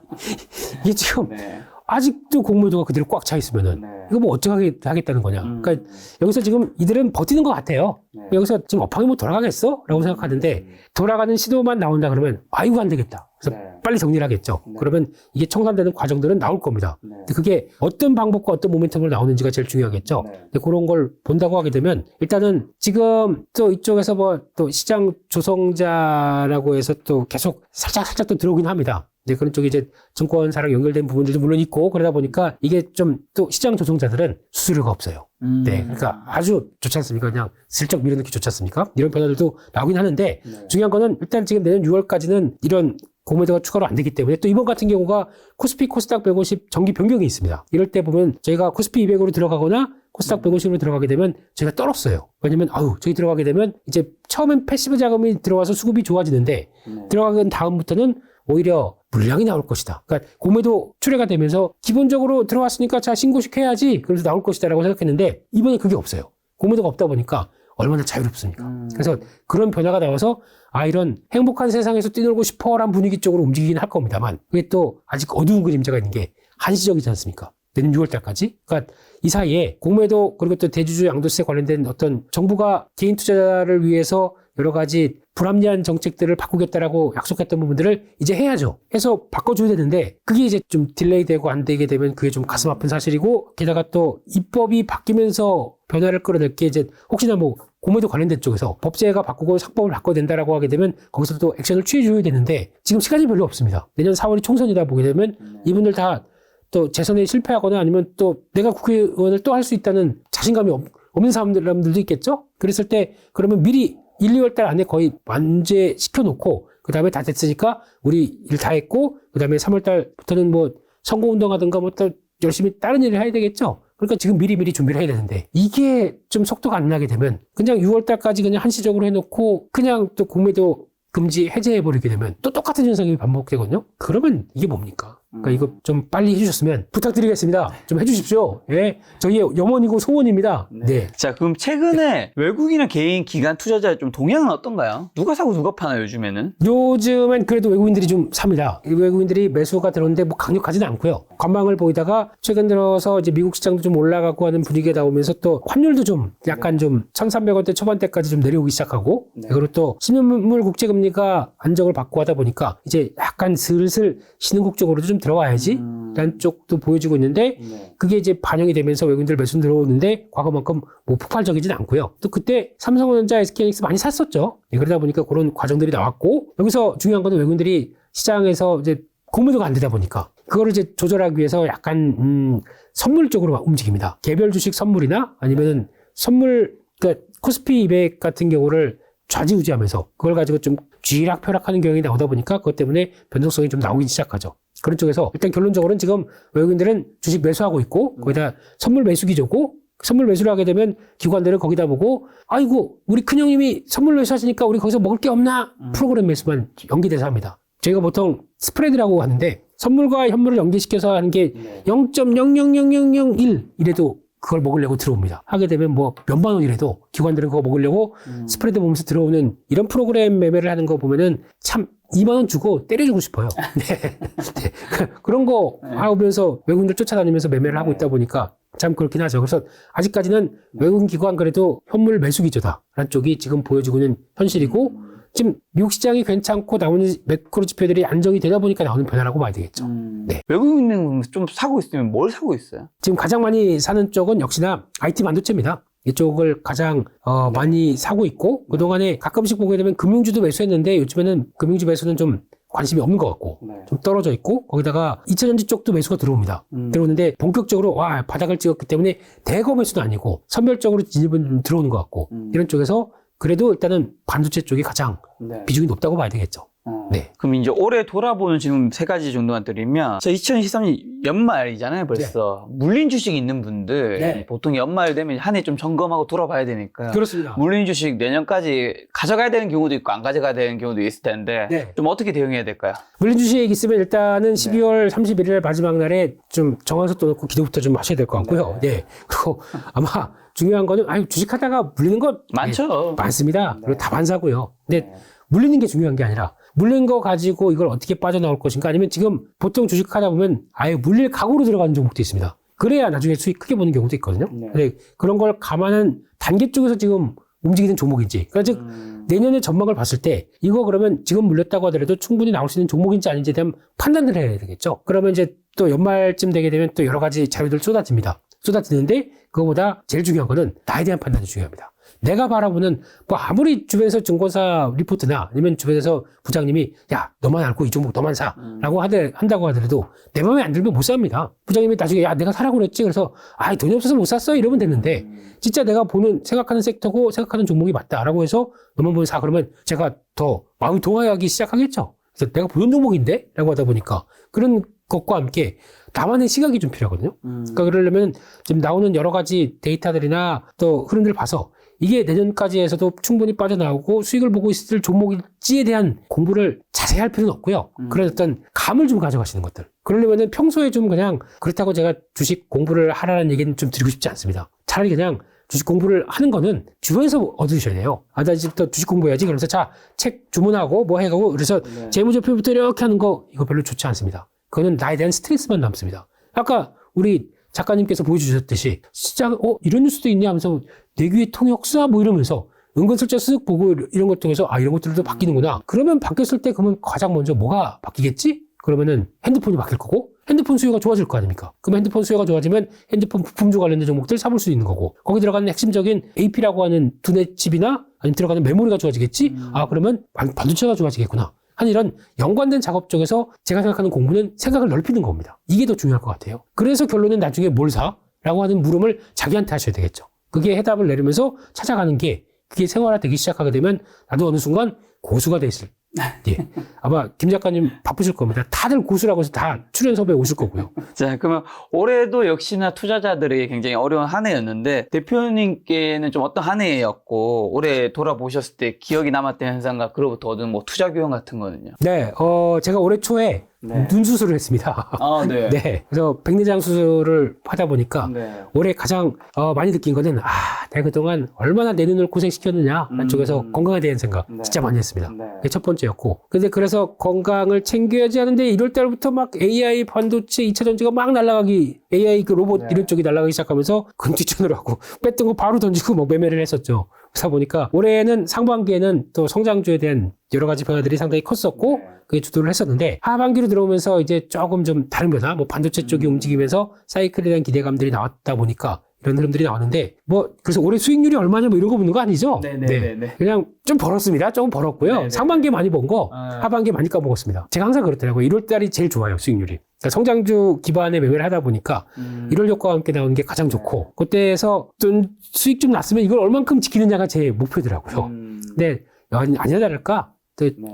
이게 지금 네. 아직도 공매도가 그대로 꽉 차 있으면은 이거 뭐 어떻게 하겠다는 거냐. 그러니까 여기서 지금 이들은 버티는 것 같아요. 여기서 지금 업황이 뭐 돌아가겠어? 라고 생각하는데 돌아가는 시도만 나온다 그러면 아이고 안 되겠다. 그래서 빨리 정리를 하겠죠. 그러면 이게 청산되는 과정들은 나올 겁니다. 근데 그게 어떤 방법과 어떤 모멘텀으로 나오는지가 제일 중요하겠죠. 근데 그런 걸 본다고 하게 되면 일단은 지금 또 이쪽에서 뭐 또 시장 조성자라고 해서 또 계속 살짝 또 들어오긴 합니다. 네, 그런 쪽에 이제 증권사랑 연결된 부분들도 물론 있고 그러다 보니까 이게 좀 또 시장 조성자들은 수수료가 없어요. 네, 그러니까 아주 좋지 않습니까? 그냥 슬쩍 밀어넣기 좋지 않습니까? 이런 변화들도 나오긴 하는데 중요한 거는 일단 지금 내년 6월까지는 이런 공매도가 추가로 안 되기 때문에 또 이번 같은 경우가 코스피 코스닥 150 정기 변경이 있습니다. 이럴 때 보면 저희가 코스피 200으로 들어가거나 코스닥 150으로 들어가게 되면 저희가 떨었어요. 왜냐면 저기 들어가게 되면 이제 처음엔 패시브 자금이 들어와서 수급이 좋아지는데 들어가는 다음부터는 오히려 물량이 나올 것이다. 그러니까 공매도 출회가 되면서 기본적으로 들어왔으니까 자 신고식 해야지 그래서 나올 것이다라고 생각했는데 이번에 그게 없어요. 공매도가 없다 보니까 얼마나 자유롭습니까? 그래서 그런 변화가 나와서 이런 행복한 세상에서 뛰놀고 싶어라는 분위기 쪽으로 움직이긴 할 겁니다만 그게 또 아직 어두운 그림자가 있는 게 한시적이지 않습니까? 내년 6월달까지. 그러니까 이 사이에 공매도 그리고 또 대주주 양도세 관련된 어떤 정부가 개인 투자를 위해서 여러 가지 불합리한 정책들을 바꾸겠다라고 약속했던 부분들을 이제 해야죠. 해서 바꿔줘야 되는데 그게 이제 좀 딜레이 되고 안 되게 되면 그게 좀 가슴 아픈 사실이고 게다가 또 입법이 바뀌면서 변화를 끌어낼 게 이제 혹시나 뭐 공매도 관련된 쪽에서 법제가 바꾸고 상법을 바꿔야 된다라고 하게 되면 거기서 또 액션을 취해줘야 되는데 지금 시간이 별로 없습니다. 내년 4월이 총선이다 보게 되면 이분들 다 또 재선에 실패하거나 아니면 또 내가 국회의원을 또 할 수 있다는 자신감이 없는 사람들도 있겠죠? 그랬을 때 그러면 미리 1, 2월 달 안에 거의 완제시켜 놓고 그 다음에 다 됐으니까 우리 일 다 했고 그 다음에 3월 달부터는 뭐 선거운동 하든가 뭐 또 열심히 다른 일을 해야 되겠죠? 그러니까 지금 미리 준비를 해야 되는데 이게 좀 속도가 안 나게 되면 그냥 6월 달까지 그냥 한시적으로 해놓고 그냥 또 공매도 금지 해제해버리게 되면 또 똑같은 현상이 반복되거든요. 그러면 이게 뭡니까? 그러니까 이거 좀 빨리 해주셨으면 부탁드리겠습니다. 좀 해주십시오. 예, 저희의 염원이고 소원입니다. 네. 자, 그럼 최근에 외국인이나 개인 기관 투자자의 좀 동향은 어떤가요? 누가 사고 누가 파나요, 요즘에는? 요즘엔 그래도 외국인들이 좀 삽니다. 이 외국인들이 매수가 들어오는데 뭐 강력하지는 않고요. 관망을 보이다가 최근 들어서 이제 미국 시장도 좀 올라가고 하는 분위기가 나오면서 또 환율도 좀 약간 좀 1,300원대 초반대까지 좀 내려오기 시작하고 그리고 또 신흥물 국제금리가 안정을 받고 하다 보니까 이제 약간 슬슬 신흥국 쪽으로도 좀 들어와야지 라는 쪽도 보여지고 있는데 그게 이제 반영이 되면서 외국인들 매수 들어오는데 과거만큼 뭐 폭발적이진 않고요. 또 그때 삼성전자, SK하이닉스 많이 샀었죠. 그러다 보니까 그런 과정들이 나왔고 여기서 중요한 거는 외국인들이 시장에서 이제 공매도가 안 되다 보니까 그거를 이제 조절하기 위해서 약간 선물 쪽으로 움직입니다. 개별 주식 선물이나 아니면은 선물 그러니까 코스피 200 같은 경우를 좌지우지하면서 그걸 가지고 좀 쥐락펴락하는 경향이 나오다 보니까 그것 때문에 변동성이 좀 나오기 시작하죠. 그런 쪽에서 일단 결론적으로는 지금 외국인들은 주식 매수하고 있고 거기다 선물 매수 기조고 선물 매수를 하게 되면 기관들은 거기다 보고 아이고 우리 큰형님이 선물 매수하시니까 우리 거기서 먹을 게 없나 프로그램 매수만 연기돼서 합니다. 저희가 보통 스프레드라고 하는데 선물과 현물을 연계시켜서 하는 게 0.000001 이래도 그걸 먹으려고 들어옵니다. 하게 되면 뭐 몇만 원이라도 기관들은 그거 먹으려고 스프레드 보면서 들어오는 이런 프로그램 매매를 하는 거 보면은 참 2만 원 주고 때려주고 싶어요. 네. 네. 그런 거 하면서 외국인들 쫓아다니면서 매매를 하고 있다 보니까 참 그렇긴 하죠. 그래서 아직까지는 외국인 기관 그래도 현물 매수 기조다라는 쪽이 지금 보여지고 있는 현실이고 지금 미국 시장이 괜찮고 나오는 매크로 지표들이 안정이 되다 보니까 나오는 변화라고 봐야 되겠죠. 네. 외국인은 좀 사고 있으면 뭘 사고 있어요? 지금 가장 많이 사는 쪽은 역시나 IT 반도체입니다. 이쪽을 가장 많이 사고 있고 그동안에 가끔씩 보게 되면 금융주도 매수했는데 요즘에는 금융주 매수는 좀 관심이 없는 것 같고 좀 떨어져 있고 거기다가 2차전지 쪽도 매수가 들어옵니다. 들어오는데 본격적으로 와 바닥을 찍었기 때문에 대거 매수도 아니고 선별적으로 진입은 들어오는 것 같고 이런 쪽에서 그래도 일단은 반도체 쪽이 가장 비중이 높다고 봐야 되겠죠. 네. 그럼 이제 올해 돌아보는 지금 세 가지 정도만 드리면 2023년 연말이잖아요 벌써. 물린 주식 있는 분들 보통 연말 되면 한 해 좀 점검하고 돌아봐야 되니까 그렇습니다. 물린 주식 내년까지 가져가야 되는 경우도 있고 안 가져가야 되는 경우도 있을 텐데 좀 어떻게 대응해야 될까요? 물린 주식 있으면 일단은 12월 31일 마지막 날에 좀 정한석도 넣고 기도부터 좀 하셔야 될 것 같고요. 네. 그리고 아마 중요한 거는 주식하다가 물리는 거 많죠. 많습니다. 그리고 다반사고요. 근데 물리는 게 중요한 게 아니라 물린 거 가지고 이걸 어떻게 빠져나올 것인가 아니면 지금 보통 주식하다 보면 아예 물릴 각오로 들어가는 종목도 있습니다. 그래야 나중에 수익 크게 보는 경우도 있거든요. 근데 그런 걸 감안한 단계 쪽에서 지금 움직이는 종목인지 그러니까 즉 내년의 전망을 봤을 때 이거 그러면 지금 물렸다고 하더라도 충분히 나올 수 있는 종목인지 아닌지에 대한 판단을 해야 되겠죠. 그러면 이제 또 연말쯤 되게 되면 또 여러 가지 자료들 쏟아지는데 그거보다 제일 중요한 거는 나에 대한 판단이 중요합니다. 내가 바라보는 뭐 아무리 주변에서 증권사 리포트나 아니면 주변에서 부장님이 야 너만 알고 이 종목 너만 사라고 한다고 하더라도 내 마음에 안 들면 못 삽니다. 부장님이 나중에 야 내가 사라고 그랬지 그래서 돈이 없어서 못 샀어 이러면 되는데 진짜 내가 생각하는 섹터고 생각하는 종목이 맞다라고 해서 너만 보면 사 그러면 제가 더 마음이 동하기 시작하겠죠. 그래서 내가 보는 종목인데 라고 하다 보니까 그런 것과 함께 나만의 시각이 좀 필요하거든요. 그러니까 그러려면 지금 나오는 여러 가지 데이터들이나 또 흐름들을 봐서 이게 내년까지 해서도 충분히 빠져나오고 수익을 보고 있을 종목일지에 대한 공부를 자세히 할 필요는 없고요. 그런 어떤 감을 좀 가져가시는 것들. 그러려면은 평소에 좀 그냥 그렇다고 제가 주식 공부를 하라는 얘기는 좀 드리고 싶지 않습니다. 차라리 그냥 주식 공부를 하는 거는 주변에서 얻으셔야 돼요. 나 이제부터 주식 공부해야지. 그러면서 책 주문하고 뭐 해가고 그래서 재무제표부터 이렇게 하는 거 이거 별로 좋지 않습니다. 그거는 나에 대한 스트레스만 남습니다. 아까 우리 작가님께서 보여주셨듯이 시장 이런 뉴스도 있냐 하면서 내 귀에 통역사 뭐 이러면서 은근슬쩍 쓱 보고 이런 것 통해서 이런 것들도 바뀌는구나. 그러면 바뀌었을 때 그러면 가장 먼저 뭐가 바뀌겠지? 그러면은 핸드폰이 바뀔 거고 핸드폰 수요가 좋아질 거 아닙니까? 그럼 핸드폰 수요가 좋아지면 핸드폰 부품주 관련된 종목들 사볼 수 있는 거고 거기 들어가는 핵심적인 AP라고 하는 두뇌 칩이나 아니면 들어가는 메모리가 좋아지겠지? 그러면 반도체가 좋아지겠구나. 한 이런 연관된 작업 쪽에서 제가 생각하는 공부는 생각을 넓히는 겁니다. 이게 더 중요할 것 같아요. 그래서 결론은 나중에 뭘 사? 라고 하는 물음을 자기한테 하셔야 되겠죠. 그게 해답을 내리면서 찾아가는 게 그게 생활화되기 시작하게 되면 나도 어느 순간 고수가 될 예. 아마 김 작가님 바쁘실 겁니다. 다들 고수라고 해서 다 출연 섭외 오실 거고요. 자, 그러면 올해도 역시나 투자자들에게 굉장히 어려운 한 해였는데 대표님께는 좀 어떤 한 해였고 올해 돌아보셨을 때 기억이 남았던 현상과 그로부터 얻은 뭐 투자 교훈 같은 거는요? 네, 제가 올해 초에 눈 수술을 했습니다. 아, 네. 네. 그래서 백내장 수술을 하다 보니까 네. 올해 가장 많이 느낀 거는 내가 그동안 얼마나 내 눈을 고생시켰느냐 쪽에서 건강에 대한 생각 진짜 많이 했습니다. 그게 첫 번째였고. 근데 그래서 건강을 챙겨야지 하는데 1월 달부터 막 AI 반도체 2차 전지가 막 날아가기 AI 그 로봇 이런 쪽이 날아가기 시작하면서 근뒤쪽으로 하고 뺐던 거 바로 던지고 뭐 매매를 했었죠. 그러다 보니까 올해는 상반기에는 또 성장주에 대한 여러 가지 변화들이 상당히 컸었고 그게 주도를 했었는데 하반기로 들어오면서 이제 조금 좀 다른 변화, 뭐 반도체 쪽이 움직이면서 사이클에 대한 기대감들이 나왔다 보니까 이런 흐름들이 나왔는데 뭐 그래서 올해 수익률이 얼마냐 뭐 이런 거 묻는 거 아니죠? 네네네. 그냥 좀 벌었습니다. 조금 벌었고요. 네네. 상반기에 많이 번 거, 하반기에 많이 까먹었습니다. 제가 항상 그렇더라고요. 1월 달이 제일 좋아요, 수익률이. 그러니까 성장주 기반의 매매를 하다 보니까 1월 효과와 함께 나오는 게 가장 좋고 그때에서 좀 수익 좀 났으면 이걸 얼만큼 지키느냐가 제 목표더라고요. 근데 아니나 다를까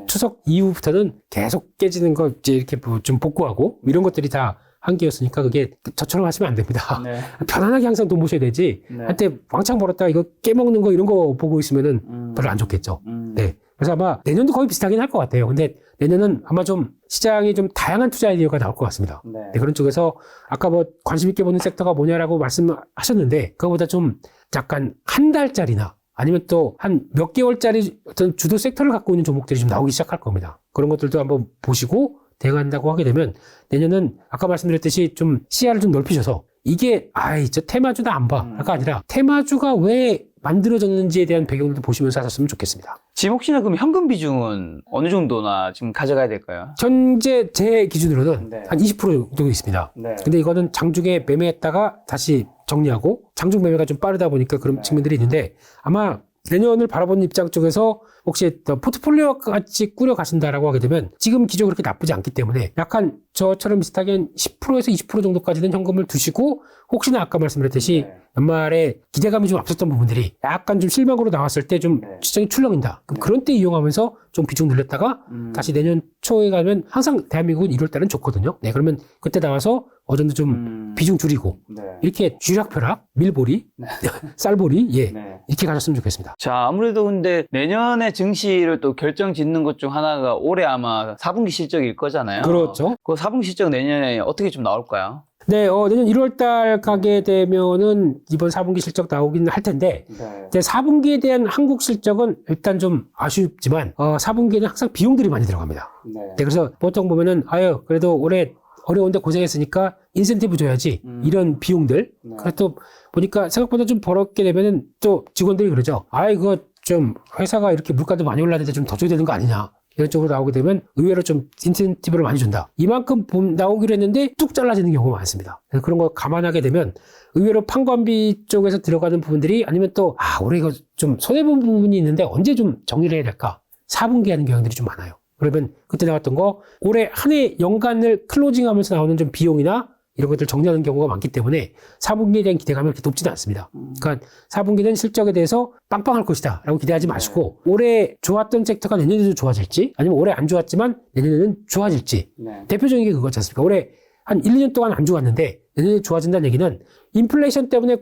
추석 이후부터는 계속 깨지는 거 이제 이렇게 좀 복구하고 이런 것들이 다 한계였으니까 그게 저처럼 하시면 안 됩니다. 편안하게 항상 돈 모셔야 되지. 한때 왕창 벌었다가 이거 깨먹는 거 이런 거 보고 있으면은 별로 안 좋겠죠. 네. 그래서 아마 내년도 거의 비슷하긴 할 것 같아요. 근데 내년은 아마 좀 시장이 좀 다양한 투자 아이디어가 나올 것 같습니다. 네, 그런 쪽에서 아까 뭐 관심 있게 보는 섹터가 뭐냐라고 말씀하셨는데 그거보다 좀 약간 한 달짜리나 아니면 또 한 몇 개월짜리 어떤 주도 섹터를 갖고 있는 종목들이 좀 나오기 시작할 겁니다. 그런 것들도 한번 보시고 대응한다고 하게 되면 내년은 아까 말씀드렸듯이 좀 시야를 좀 넓히셔서 이게 저 테마주나 안 봐가 아니라 테마주가 왜 만들어졌는지에 대한 배경도 보시면서 하셨으면 좋겠습니다. 지금 혹시나 그럼 현금 비중은 어느 정도나 지금 가져가야 될까요? 현재 제 기준으로는 한 20% 정도 있습니다. 근데 이거는 장중에 매매했다가 다시 정리하고 장중 매매가 좀 빠르다 보니까 그런 측면들이 있는데 아마 내년을 바라보는 입장 쪽에서 혹시 포트폴리오 같이 꾸려 가신다라고 하게 되면 지금 기조 그렇게 나쁘지 않기 때문에 약간 저처럼 비슷하게 한 10%에서 20% 정도까지는 현금을 두시고 혹시나 아까 말씀드렸듯이 연말에 기대감이 좀 앞섰던 부분들이 약간 좀 실망으로 나왔을 때 좀 시장이 출렁인다. 그럼 그런 때 이용하면서 좀 비중 늘렸다가 다시 내년 초에 가면 항상 대한민국은 1월 달은 좋거든요. 네, 그러면 그때 나와서 어느 정도 좀 비중 줄이고 이렇게 쥐락펴락, 밀보리, 쌀보리 이렇게 가셨으면 좋겠습니다. 자, 아무래도 근데 내년에 증시를 또 결정 짓는 것 중 하나가 올해 아마 4분기 실적일 거잖아요. 그렇죠. 그 4분기 실적 내년에 어떻게 좀 나올까요? 네, 내년 1월 달 가게 되면은 이번 4분기 실적 나오긴 할 텐데, 이제 4분기에 대한 한국 실적은 일단 좀 아쉽지만, 4분기에는 항상 비용들이 많이 들어갑니다. 네, 그래서 보통 보면은, 그래도 올해 어려운데 고생했으니까 인센티브 줘야지. 이런 비용들. 그래서 또 보니까 생각보다 좀 벌었게 되면은 또 직원들이 그러죠. 그거 좀 회사가 이렇게 물가도 많이 올랐는데 좀 더 줘야 되는 거 아니냐. 이런 쪽으로 나오게 되면 의외로 좀 인센티브를 많이 준다. 이만큼 나오기로 했는데 뚝 잘라지는 경우가 많습니다. 그래서 그런 거 감안하게 되면 의외로 판관비 쪽에서 들어가는 부분들이 아니면 또 올해 이거 좀 손해본 부분이 있는데 언제 좀 정리를 해야 될까? 4분기 하는 경향들이 좀 많아요. 그러면 그때 나왔던 거 올해 한 해 연간을 클로징하면서 나오는 좀 비용이나 이런 것들 정리하는 경우가 많기 때문에 4분기에 대한 기대감이 그렇게 높지는 않습니다. 그러니까 4분기는 실적에 대해서 빵빵할 것이다 라고 기대하지 마시고 올해 좋았던 섹터가 내년에도 좋아질지 아니면 올해 안 좋았지만 내년에는 좋아질지 대표적인 게 그거지 않습니까? 올해 한 1, 2년 동안 안 좋았는데 내년에 좋아진다는 얘기는 인플레이션 때문에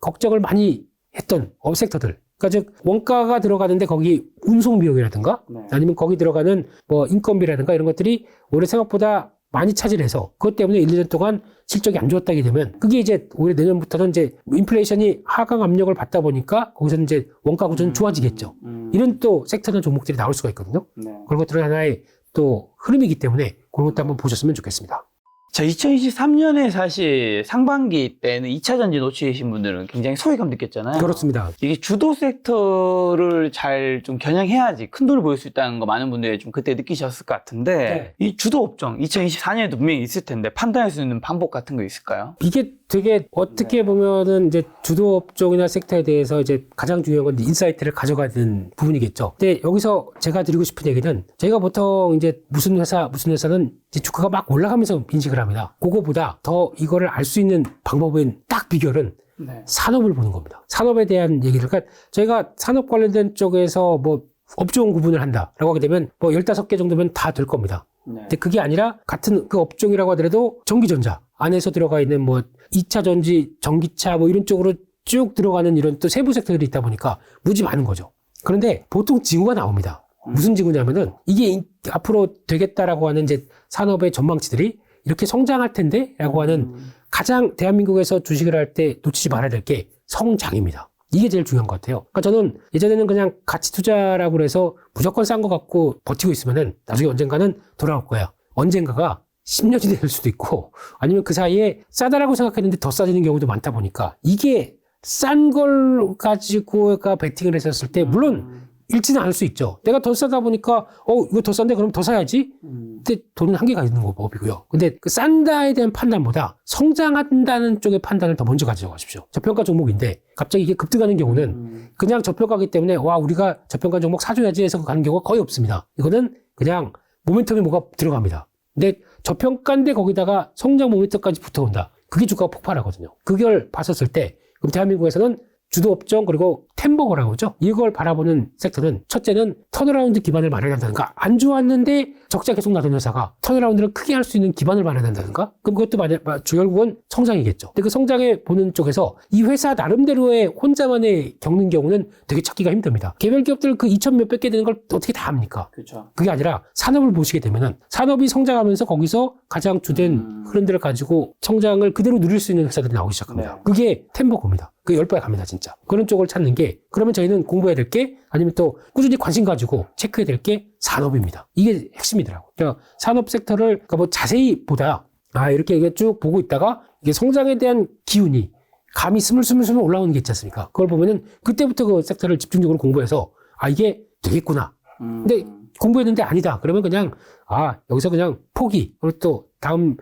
걱정을 많이 했던 섹터들 그러니까 즉 원가가 들어가는데 거기 운송 비용이라든가 아니면 거기 들어가는 뭐 인건비라든가 이런 것들이 올해 생각보다 많이 차질해서 그것 때문에 1, 2년 동안 실적이 안 좋았다게 되면 그게 이제 오히려 내년부터는 이제 인플레이션이 하강 압력을 받다 보니까 거기서는 이제 원가 구조는 좋아지겠죠. 이런 또 섹터나 종목들이 나올 수가 있거든요. 그런 것들은 하나의 또 흐름이기 때문에 그런 것도 한번 보셨으면 좋겠습니다. 자, 2023년에 사실 상반기 때는 2차 전지 놓치신 분들은 굉장히 소외감 느꼈잖아요. 그렇습니다. 이게 주도 섹터를 잘 좀 겨냥해야지 큰 돈을 벌 수 있다는 거 많은 분들이 좀 그때 느끼셨을 것 같은데 이 주도 업종 2024년에도 분명히 있을 텐데 판단할 수 있는 방법 같은 거 있을까요? 이게 되게 어떻게 보면은 이제 주도 업종이나 섹터에 대해서 이제 가장 중요한 건 인사이트를 가져가는 부분이겠죠. 근데 여기서 제가 드리고 싶은 얘기는 저희가 보통 이제 무슨 회사는 이제 주가가 막 올라가면서 인식을 합니다. 그거보다 더 이거를 알 수 있는 방법은 딱 비결은 산업을 보는 겁니다. 산업에 대한 얘기를. 그러니까 저희가 산업 관련된 쪽에서 뭐 업종 구분을 한다라고 하게 되면 뭐 15개 정도면 다 될 겁니다. 네. 근데 그게 아니라 같은 그 업종이라고 하더라도 전기전자 안에서 들어가 있는 뭐 2차 전지, 전기차 뭐 이런 쪽으로 쭉 들어가는 이런 또 세부 섹터들이 있다 보니까 무지 많은 거죠. 그런데 보통 징후가 나옵니다. 무슨 징후냐면은 이게 앞으로 되겠다라고 하는 이제 산업의 전망치들이 이렇게 성장할 텐데 라고 하는 가장 대한민국에서 주식을 할 때 놓치지 말아야 될 게 성장입니다. 이게 제일 중요한 것 같아요. 그러니까 저는 예전에는 그냥 가치 투자라고 그래서 무조건 싼 거 갖고 버티고 있으면은 나중에 언젠가는 돌아올 거야. 언젠가가 10년이 될 수도 있고 아니면 그 사이에 싸다라고 생각했는데 더 싸지는 경우도 많다 보니까 이게 싼 걸 가지고가 베팅을 했었을 때 물론 잃지는 않을 수 있죠. 내가 더 싸다 보니까 이거 더 싼데 그럼 더 사야지. 근데 돈은 한계가 있는 법이고요. 근데 그 싼다에 대한 판단보다 성장한다는 쪽의 판단을 더 먼저 가져가십시오. 저평가 종목인데 갑자기 이게 급등하는 경우는 그냥 저평가기 때문에 와 우리가 저평가 종목 사줘야지 해서 가는 경우가 거의 없습니다. 이거는 그냥 모멘텀에 뭐가 들어갑니다. 근데 저평가인데 거기다가 성장 모멘텀까지 붙어온다. 그게 주가가 폭발하거든요. 그걸 봤었을 때 그럼 대한민국에서는 주도 업종 그리고 템버거라고 하죠. 이걸 바라보는 섹터는 첫째는 턴어라운드 기반을 마련한다든가 안 좋았는데 적자 계속 나던 회사가 턴어라운드를 크게 할 수 있는 기반을 마련한다든가 그럼 그것도 결국은 성장이겠죠. 근데 그 성장에 보는 쪽에서 이 회사 나름대로의 혼자만의 겪는 경우는 되게 찾기가 힘듭니다. 개별 기업들 그 2천 몇백 개 되는 걸 어떻게 다 합니까? 그렇죠. 그게 아니라 산업을 보시게 되면은 산업이 성장하면서 거기서 가장 주된 흐름들을 가지고 성장을 그대로 누릴 수 있는 회사들이 나오기 시작합니다. 네. 그게 템버거입니다. 그 10배 갑니다, 진짜. 그런 쪽을 찾는 게, 그러면 저희는 공부해야 될 게, 아니면 또 꾸준히 관심 가지고 체크해야 될 게 산업입니다. 이게 핵심이더라고요. 그러니까 산업 섹터를, 그러니까 뭐 자세히 보다, 이렇게 쭉 보고 있다가, 이게 성장에 대한 기운이 감이 스물스물 올라오는 게 있지 않습니까? 그걸 보면은, 그때부터 그 섹터를 집중적으로 공부해서, 이게 되겠구나. 근데 공부했는데 아니다. 그러면 그냥, 여기서 그냥 포기. 그리고 또,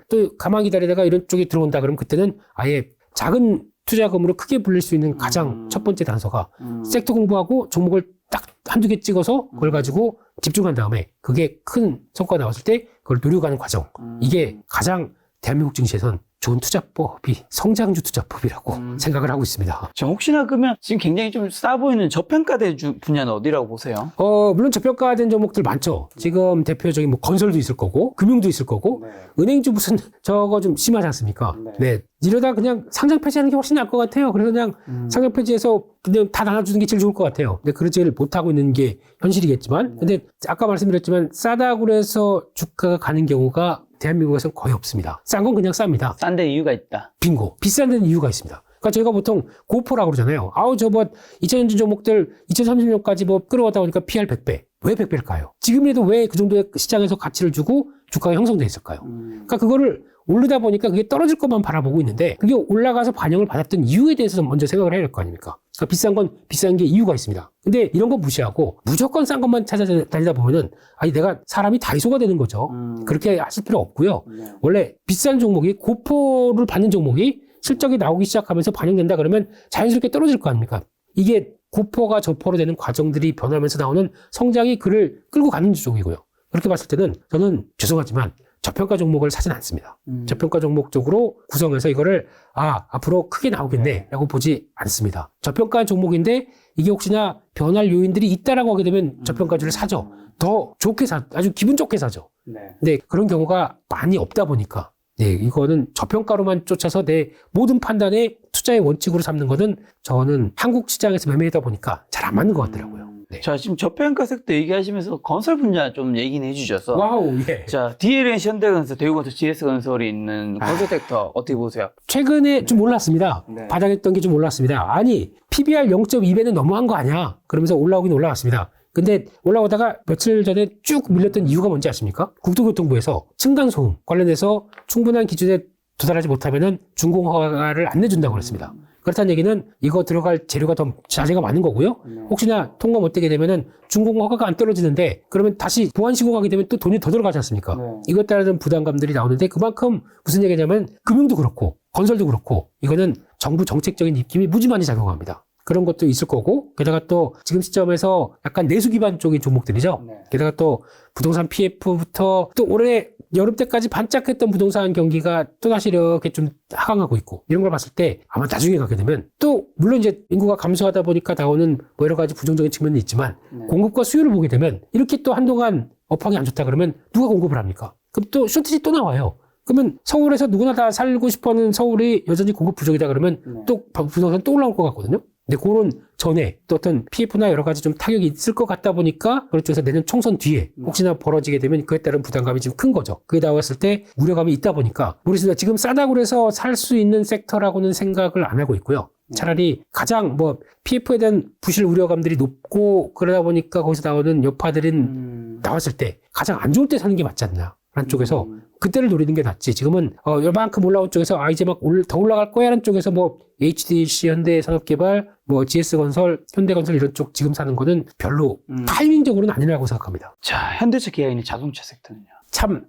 또 가만히 기다리다가 이런 쪽이 들어온다. 그러면 그때는 아예 작은 투자금으로 크게 불릴 수 있는 가장 첫 번째 단서가 섹터 공부하고 종목을 딱 한두 개 찍어서 그걸 가지고 집중한 다음에 그게 큰 성과가 나왔을 때 그걸 누려가는 과정. 이게 가장 대한민국 증시에선 좋은 투자법이 성장주 투자법이라고 생각을 하고 있습니다. 저 혹시나 그러면 지금 굉장히 좀 싸 보이는 저평가된 분야는 어디라고 보세요? 물론 저평가된 종목들 많죠. 지금 대표적인 뭐 건설도 있을 거고, 금융도 있을 거고, 네. 은행주 무슨 저거 좀 심하지 않습니까? 네. 이러다 그냥 상장 폐지하는 게 훨씬 나을 것 같아요. 그래서 그냥 상장 폐지해서 그냥 다 나눠주는 게 제일 좋을 것 같아요. 근데 그러지를 못하고 있는 게 현실이겠지만, 근데 아까 말씀드렸지만 싸다고 해서 주가가 가는 경우가 대한민국에서는 거의 없습니다. 싼 건 그냥 쌉니다. 싼 데 이유가 있다. 빙고. 비싼 데는 이유가 있습니다. 그러니까 저희가 보통 고포라고 그러잖아요. 저 뭐 2000년 종목들 2030년까지 뭐 끌어가다 보니까 PR 100배. 왜 100배일까요? 지금이라도 왜 그 정도의 시장에서 가치를 주고 주가가 형성돼 있을까요? 그러니까 그거를 오르다 보니까 그게 떨어질 것만 바라보고 있는데 그게 올라가서 반영을 받았던 이유에 대해서 먼저 생각을 해야 될 거 아닙니까? 그러니까 비싼 건 비싼 게 이유가 있습니다. 근데 이런 거 무시하고 무조건 싼 것만 찾아다니다 보면은 내가 사람이 다이소가 되는 거죠. 그렇게 하실 필요 없고요. 원래 비싼 종목이 고포를 받는 종목이 실적이 나오기 시작하면서 반영된다 그러면 자연스럽게 떨어질 거 아닙니까? 이게 고포가 저포로 되는 과정들이 변하면서 나오는 성장이 그를 끌고 가는 쪽이고요. 그렇게 봤을 때는 저는 죄송하지만 저평가 종목을 사진 않습니다. 저평가 종목 쪽으로 구성해서 이거를 앞으로 크게 나오겠네 라고 보지 않습니다. 저평가 종목인데 이게 혹시나 변할 요인들이 있다라고 하게 되면 저평가주를 사죠. 더 좋게 아주 기분 좋게 사죠. 네. 근데 그런 경우가 많이 없다 보니까 이거는 저평가로만 쫓아서 내 모든 판단에 투자의 원칙으로 삼는 거는 저는 한국 시장에서 매매하다 보니까 잘 안 맞는 것 같더라고요. 네. 자, 지금 저평가 섹터 얘기하시면서 건설 분야 좀 얘기는 해주셔서. 와우, 예. 자, DLN 현대건설, 대우건설, GS건설이 있는 건설 섹터 어떻게 보세요? 최근에 좀 올랐습니다. 네. 바닥했던 게 좀 올랐습니다. PBR 0.2배는 너무한 거 아니야? 그러면서 올라오긴 올라왔습니다. 근데 올라오다가 며칠 전에 쭉 밀렸던 이유가 뭔지 아십니까? 국토교통부에서 층간소음 관련해서 충분한 기준에 도달하지 못하면은 준공허가를 안 내준다고 그랬습니다. 그렇다는 얘기는 이거 들어갈 재료가 더 자재가 많은 거고요. 혹시나 통과 못 되게 되면은 준공허가가 안 떨어지는데 그러면 다시 보완 시공하게 되면 또 돈이 더 들어가지 않습니까? 이것 따르는 부담감들이 나오는데 그만큼 무슨 얘기냐면 금융도 그렇고 건설도 그렇고 이거는 정부 정책적인 입김이 무지 많이 작용합니다. 그런 것도 있을 거고 게다가 또 지금 시점에서 약간 내수 기반 쪽인 종목들이죠. 게다가 또 부동산 PF부터 또 올해 여름 때까지 반짝했던 부동산 경기가 또다시 이렇게 좀 하강하고 있고 이런 걸 봤을 때 아마 나중에 가게 되면 또 물론 이제 인구가 감소하다 보니까 나오는 뭐 여러 가지 부정적인 측면이 있지만 공급과 수요를 보게 되면 이렇게 또 한동안 업황이 안 좋다 그러면 누가 공급을 합니까? 그럼 또 쇼트지 또 나와요. 그러면 서울에서 누구나 다 살고 싶어하는 서울이 여전히 공급 부족이다 그러면 또 부동산 또 올라올 것 같거든요. 근데 그런 전에 또 어떤 PF나 여러 가지 좀 타격이 있을 것 같다 보니까 그런 쪽에서 내년 총선 뒤에 혹시나 벌어지게 되면 그에 따른 부담감이 좀 큰 거죠. 그게 나왔을 때 우려감이 있다 보니까 모르겠습니다. 지금 싸다고 해서 살 수 있는 섹터라고는 생각을 안 하고 있고요. 차라리 가장 뭐 PF에 대한 부실 우려감들이 높고 그러다 보니까 거기서 나오는 여파들은 나왔을 때 가장 안 좋을 때 사는 게 맞지 않나. 라는 쪽에서 그때를 노리는 게 낫지. 지금은 요만큼 올라온 쪽에서 이제 막 더 올라갈 거야 라는 쪽에서 뭐 HDC, 현대산업개발, 뭐 GS건설, 현대건설 이런 쪽 지금 사는 거는 별로 타이밍적으로는 아니라고 생각합니다. 자, 현대차, 기아 있는 자동차 섹터는요? 참,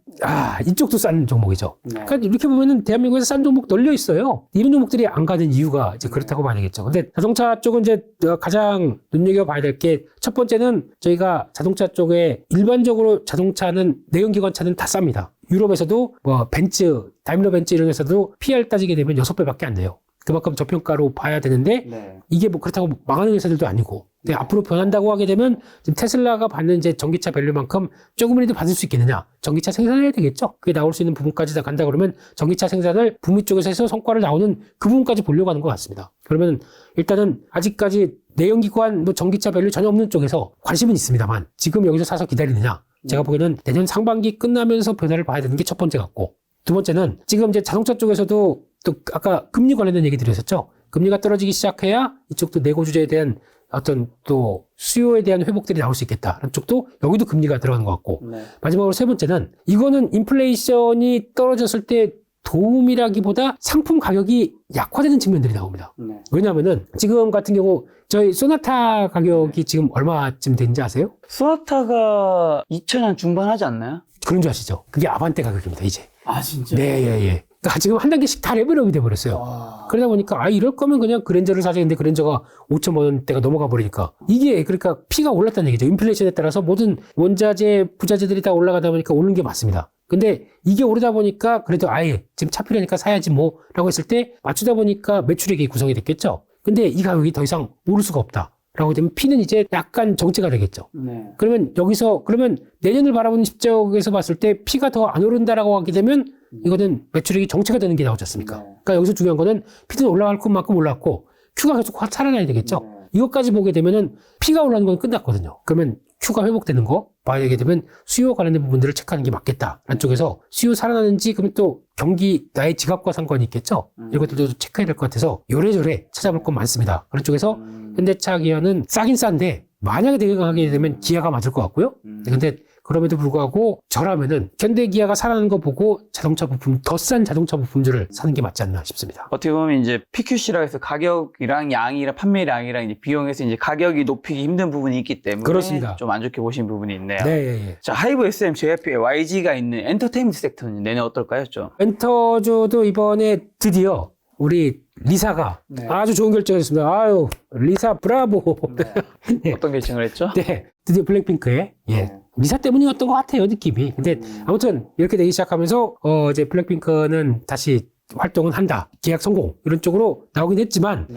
이쪽도 싼 종목이죠. 그러니까 이렇게 보면은 대한민국에서 싼 종목 널려 있어요. 이런 종목들이 안 가는 이유가 이제 그렇다고 봐야 되겠죠. 근데 자동차 쪽은 이제 가장 눈여겨봐야 될 게 첫 번째는 저희가 자동차 쪽에 일반적으로 자동차는 내연기관차는 다 쌉니다. 유럽에서도 뭐 벤츠, 다임러 벤츠 이런 회사도 PR 따지게 되면 6배밖에 안 돼요. 그만큼 저평가로 봐야 되는데 이게 뭐 그렇다고 망하는 회사들도 아니고 근데 앞으로 변한다고 하게 되면 지금 테슬라가 받는 이제 전기차 밸류만큼 조금이라도 받을 수 있겠느냐 전기차 생산을 해야 되겠죠. 그게 나올 수 있는 부분까지 다 간다 그러면 전기차 생산을 북미 쪽에서 해서 성과를 나오는 그 부분까지 보려고 하는 것 같습니다. 그러면 일단은 아직까지 내연기관 뭐 전기차 밸류 전혀 없는 쪽에서 관심은 있습니다만 지금 여기서 사서 기다리느냐 제가 보기에는 내년 상반기 끝나면서 변화를 봐야 되는 게 첫 번째 같고 두 번째는 지금 이제 자동차 쪽에서도 또 아까 금리 관련된 얘기 드렸었죠. 금리가 떨어지기 시작해야 이쪽도 내고 주제에 대한 어떤 또 수요에 대한 회복들이 나올 수 있겠다. 라는 쪽도 여기도 금리가 들어가는 것 같고 마지막으로 세 번째는 이거는 인플레이션이 떨어졌을 때 도움이라기보다 상품 가격이 약화되는 측면들이 나옵니다. 왜냐하면은 지금 같은 경우 저희 소나타 가격이 지금 얼마쯤 되는지 아세요? 소나타가 2,000원 중반 하지 않나요? 그런 줄 아시죠? 그게 아반떼 가격입니다, 이제. 아, 진짜? 네, 예. 그러니까 지금 한 단계씩 다 레벨업이 돼버렸어요. 그러다 보니까 이럴 거면 그냥 그랜저를 사자 했는데 그랜저가 5,000만 원대가 넘어가 버리니까 이게 그러니까 피가 올랐다는 얘기죠. 인플레이션에 따라서 모든 원자재, 부자재들이 다 올라가다 보니까 오르는 게 맞습니다. 근데 이게 오르다 보니까 그래도 지금 차 필요하니까 사야지 뭐 라고 했을 때 맞추다 보니까 매출액이 구성이 됐겠죠. 근데 이 가격이 더 이상 오를 수가 없다. 라고 되면 피는 이제 약간 정체가 되겠죠. 그러면 그러면 내년을 바라보는 시점에서 봤을 때 피가 더 안 오른다라고 하게 되면 이거는 매출액이 정체가 되는 게 나오지 않습니까? 그러니까 여기서 중요한 거는 피는 올라갈 것만큼 올랐고 Q가 계속 살아나야 되겠죠. 이것까지 보게 되면은 피가 올라가는 건 끝났거든요. 그러면 Q가 회복되는 거 봐야 되게 되면 수요 관련된 부분들을 체크하는 게 맞겠다. 라는 쪽에서 수요 살아나는지 그러면 또 경기 나의 지갑과 상관이 있겠죠. 이런 것들도 체크해야 될 것 같아서 요래저래 찾아볼 건 많습니다. 그런 쪽에서 현대차 기아는 싸긴 싼데 만약에 대응하게 되면 기아가 맞을 것 같고요. 근데 그럼에도 불구하고 저라면은 현대 기아가 살아나는 거 보고 자동차 부품 더 싼 자동차 부품들을 사는 게 맞지 않나 싶습니다. 어떻게 보면 이제 PQC라 해서 가격이랑 양이랑 판매량이랑 이제 비용에서 이제 가격이 높이기 힘든 부분이 있기 때문에 그렇습니다. 좀 안 좋게 보신 부분이 있네요. 네. 자, 하이브 SM, JYP, YG가 있는 엔터테인먼트 섹터는 내년 어떨까요? 좀? 엔터주도 이번에 드디어 우리 리사가 아주 좋은 결정을 했습니다. 리사 브라보. 네. 어떤 결정을 했죠? 네. 드디어 블랙핑크의 리사 때문이었던 것 같아요, 느낌이. 근데 아무튼 이렇게 되기 시작하면서 이제 블랙핑크는 다시 활동은 한다. 계약 성공 이런 쪽으로 나오긴 했지만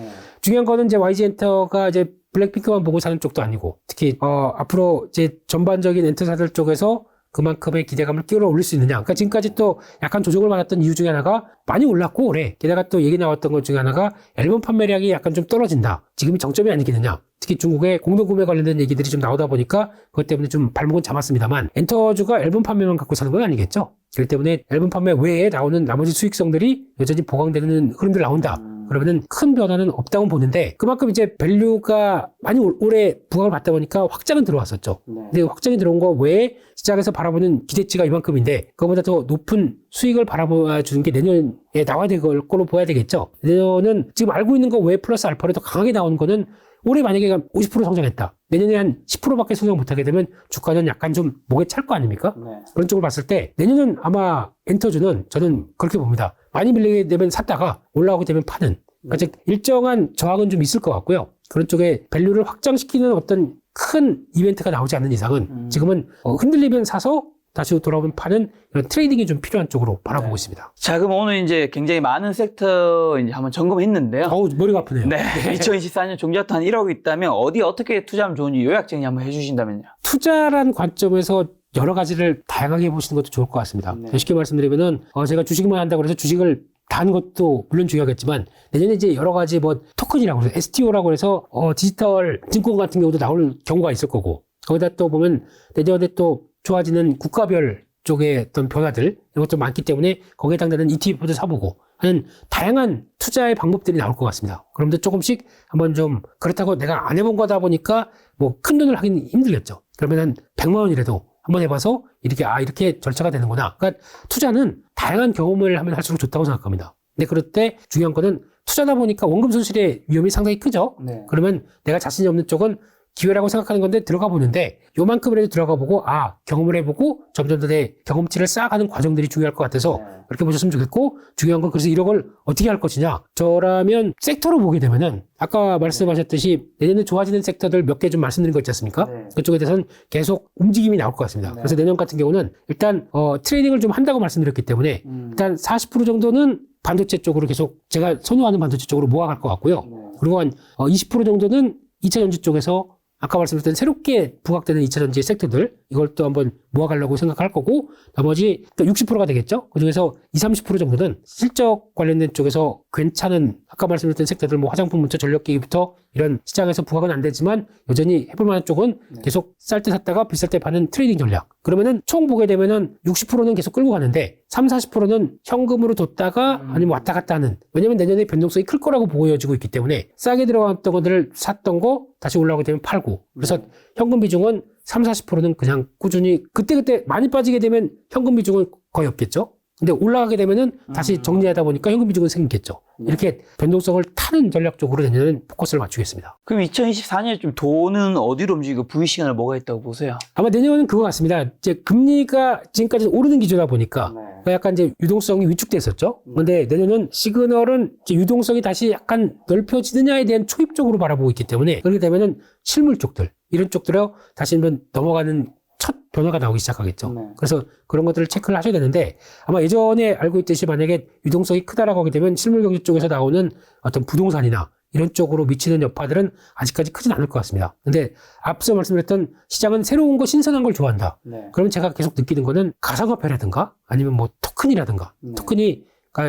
중요한 거는 이제 YG 엔터가 이제 블랙핑크만 보고 사는 쪽도 아니고 특히 앞으로 이제 전반적인 엔터사들 쪽에서 그만큼의 기대감을 끌어올릴 수 있느냐. 그러니까 지금까지 또 약간 조정을 받았던 이유 중에 하나가 많이 올랐고 올해 게다가 또 얘기 나왔던 것 중에 하나가 앨범 판매량이 약간 좀 떨어진다. 지금이 정점이 아니겠느냐. 특히 중국의 공동구매 관련된 얘기들이 좀 나오다 보니까 그것 때문에 좀 발목은 잡았습니다만 엔터주가 앨범 판매만 갖고 사는 건 아니겠죠. 그렇기 때문에 앨범 판매 외에 나오는 나머지 수익성들이 여전히 보강되는 흐름들 나온다. 그러면은 큰 변화는 없다고 보는데 그만큼 이제 밸류가 많이 올해 부각을 받다 보니까 확장은 들어왔었죠. 근데 확장이 들어온 거 외에 시장에서 바라보는 기대치가 이만큼인데 그거보다 더 높은 수익을 바라보아주는 게 내년에 나와야 될 걸로 보야 되겠죠. 내년은 지금 알고 있는 거 외에 플러스 알파를 더 강하게 나오는 거는 올해 만약에 50% 성장했다. 내년에 한 10%밖에 성장 못하게 되면 주가는 약간 좀 목에 찰 거 아닙니까? 그런 쪽을 봤을 때 내년은 아마 엔터주는 저는 그렇게 봅니다. 많이 밀리게 되면 샀다가 올라오게 되면 파는. 그러니까 즉 일정한 저항은 좀 있을 것 같고요. 그런 쪽에 밸류를 확장시키는 어떤 큰 이벤트가 나오지 않는 이상은 지금은 흔들리면 사서 다시 돌아오면 파는 이런 트레이딩이 좀 필요한 쪽으로 바라보고 있습니다. 자, 그럼 오늘 이제 굉장히 많은 섹터 이제 한번 점검했는데요. 어우, 머리가 아프네요. 네. 2024년 종잣돈 한 1억 있다면 어디 어떻게 투자하면 좋은지 요약 정리 한번 해주신다면요. 투자란 관점에서 여러 가지를 다양하게 해보시는 것도 좋을 것 같습니다. 쉽게 말씀드리면은, 제가 주식만 한다고 해서 주식을 다 하는 것도 물론 중요하겠지만, 내년에 이제 여러 가지 뭐 토큰이라고 해서 STO라고 해서, 디지털 증권 같은 경우도 나올 경우가 있을 거고, 거기다 또 보면 내년에 또 좋아지는 국가별 쪽의 어떤 변화들, 이런 것도 많기 때문에 거기에 해당되는 ETF도 사보고 하는 다양한 투자의 방법들이 나올 것 같습니다. 그런데 조금씩 한번 좀, 그렇다고 내가 안 해본 거다 보니까 뭐 큰 돈을 하긴 힘들겠죠. 그러면은 100만 원이라도 한번 해봐서 이렇게 절차가 되는구나. 그러니까 투자는 다양한 경험을 하면 할수록 좋다고 생각합니다. 근데 그럴 때 중요한 거는 투자다 보니까 원금 손실의 위험이 상당히 크죠. 네. 그러면 내가 자신이 없는 쪽은 기회라고 생각하는 건데 들어가 보는데 요만큼이라도 들어가 보고 경험을 해보고 점점 더 내 경험치를 쌓아가는 과정들이 중요할 것 같아서 그렇게 보셨으면 좋겠고, 중요한 건 그래서 1억을 어떻게 할 것이냐. 저라면 섹터로 보게 되면은 아까 말씀하셨듯이 내년에 좋아지는 섹터들 몇 개 좀 말씀드린 거 있지 않습니까? 그쪽에 대해서는 계속 움직임이 나올 것 같습니다. 그래서 내년 같은 경우는 일단 트레이딩을 좀 한다고 말씀드렸기 때문에 일단 40% 정도는 반도체 쪽으로 계속 제가 선호하는 반도체 쪽으로 모아갈 것 같고요. 그리고 한 20% 정도는 2차 전지 쪽에서 아까 말씀드렸던 새롭게 부각되는 2차 전지의 섹터들, 이걸 또 한번 모아가려고 생각할 거고, 나머지 또 60%가 되겠죠? 그 중에서 20, 30% 정도는 실적 관련된 쪽에서 괜찮은, 아까 말씀드렸던 섹터들, 뭐 화장품, 문자, 전력기기부터 이런 시장에서 부각은 안 되지만 여전히 해볼 만한 쪽은 계속 쌀 때 샀다가 비쌀 때 파는 트레이딩 전략. 그러면은 총 보게 되면은 60%는 계속 끌고 가는데 30, 40%는 현금으로 뒀다가 아니면 왔다 갔다 하는. 왜냐면 내년에 변동성이 클 거라고 보여지고 있기 때문에 싸게 들어갔던 것들을 샀던 거 다시 올라오게 되면 팔고. 그래서 현금 비중은 30, 40%는 그냥 꾸준히 그때그때 많이 빠지게 되면 현금 비중은 거의 없겠죠. 근데 올라가게 되면은 다시 정리하다 보니까 현금 비중은 생기겠죠. 이렇게 변동성을 타는 전략 쪽으로 내년에는 포커스를 맞추겠습니다. 그럼 2024년에 좀 돈은 어디로 움직이고 부의 시간을 뭐가 있다고 보세요? 아마 내년은 그거 같습니다. 이제 금리가 지금까지 오르는 기조다 보니까 약간 이제 유동성이 위축됐었죠. 근데 내년은 시그널은 이제 유동성이 다시 약간 넓혀지느냐에 대한 초입적으로 바라보고 있기 때문에, 그렇게 되면은 실물 쪽들, 이런 쪽들로 다시 한번 넘어가는 첫 변화가 나오기 시작하겠죠. 그래서 그런 것들을 체크를 하셔야 되는데, 아마 예전에 알고 있듯이 만약에 유동성이 크다라고 하게 되면 실물 경제 쪽에서 나오는 어떤 부동산이나 이런 쪽으로 미치는 여파들은 아직까지 크진 않을 것 같습니다. 근데 앞서 말씀드렸던 시장은 새로운 거, 신선한 걸 좋아한다. 그러면 제가 계속 느끼는 거는 가상화폐라든가 아니면 뭐 토큰이라든가, 토큰이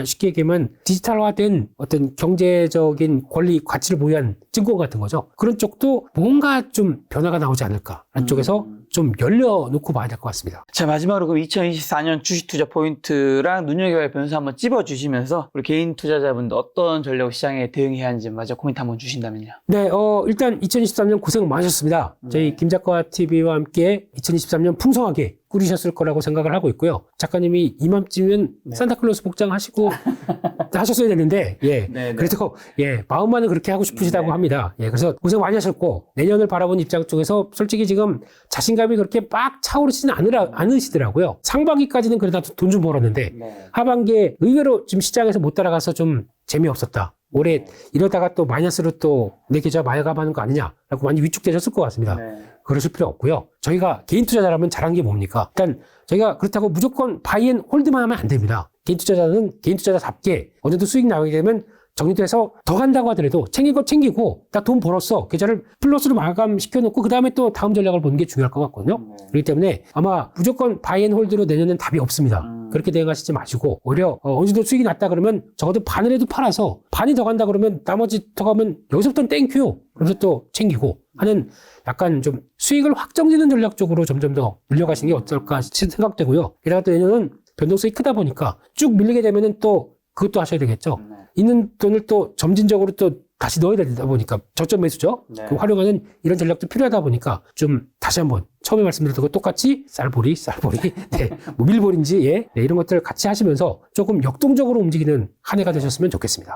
쉽게 얘기하면 디지털화된 어떤 경제적인 권리, 가치를 보유한 증권 같은 거죠. 그런 쪽도 뭔가 좀 변화가 나오지 않을까. 안쪽에서 좀 열려놓고 봐야 될 것 같습니다. 자, 마지막으로 그럼 2024년 주식 투자 포인트랑 눈여겨볼 변수 한번 찝어주시면서 우리 개인 투자자분들 어떤 전략 시장에 대응해야 하는지 마저 코멘트 한번 주신다면요. 네, 일단 2023년 고생 많으셨습니다. 저희 김작가 TV와 함께 2023년 풍성하게 꾸리셨을 거라고 생각을 하고 있고요. 작가님이 이맘쯤이면 산타클로스 복장하시고 하셨어야 되는데, 그래도 마음만은 그렇게 하고 싶으시다고 합니다. 그래서 고생 많이 하셨고, 내년을 바라보는 입장 쪽에서 솔직히 지금 자신감이 그렇게 막 차오르지는 않으시더라고요. 상반기까지는 그래도 돈 좀 벌었는데, 하반기에 의외로 지금 시장에서 못 따라가서 좀 재미없었다. 올해 이러다가 또 마이너스로 또 내 계좌 마여가는 거 아니냐라고 많이 위축되셨을 것 같습니다. 그러실 필요 없고요. 저희가 개인 투자자라면 잘한 게 뭡니까? 일단 저희가 그렇다고 무조건 바이앤 홀드만 하면 안 됩니다. 개인 투자자는 개인 투자자답게 어느 정도 수익 나오게 되면 정리돼서 더 간다고 하더라도 챙길 거 챙기고 나 돈 벌었어. 계좌를 플러스로 마감시켜놓고 그 다음에 또 다음 전략을 보는 게 중요할 것 같거든요. 그렇기 때문에 아마 무조건 바이앤홀드로 내년엔 답이 없습니다. 그렇게 대응하시지 마시고 오히려 어느 정도 수익이 났다 그러면 적어도 반을라도 팔아서 반이 더 간다 그러면 나머지 더 가면 여기서부터는 땡큐. 그래서 또 챙기고 하는 약간 좀 수익을 확정지는 전략 쪽으로 점점 더 늘려가시는 게 어떨까 생각되고요. 게다가 또 내년은 변동성이 크다 보니까 쭉 밀리게 되면은 또 그것도 하셔야 되겠죠. 있는 돈을 또 점진적으로 또 다시 넣어야 되다 보니까 저점 매수죠. 그 활용하는 이런 전략도 필요하다 보니까 좀 다시 한번 처음에 말씀드렸던 것 똑같이 쌀보리, 뭐 밀보리인지 이런 것들 같이 하시면서 조금 역동적으로 움직이는 한 해가 되셨으면 좋겠습니다.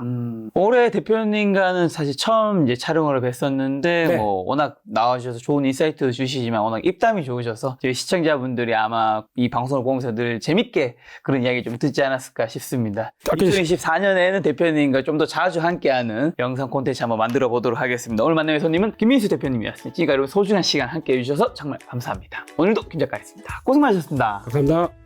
올해 대표님과는 사실 처음 이제 촬영을 뵀었는데 뭐 워낙 나와주셔서 좋은 인사이트도 주시지만 워낙 입담이 좋으셔서 저희 시청자분들이 아마 이 방송을 보면서 늘 재밌게 그런 이야기 좀 듣지 않았을까 싶습니다. 2024년에는 대표님과 좀 더 자주 함께하는 영상 콘텐츠 한번 만들어 보도록 하겠습니다. 오늘 만남의 손님은 김민수 대표님이었습니다. 지금까지 여러분 소중한 시간 함께 해주셔서 들어주셔서 정말 감사합니다. 오늘도 김 작가였습니다. 고생 많으셨습니다. 감사합니다.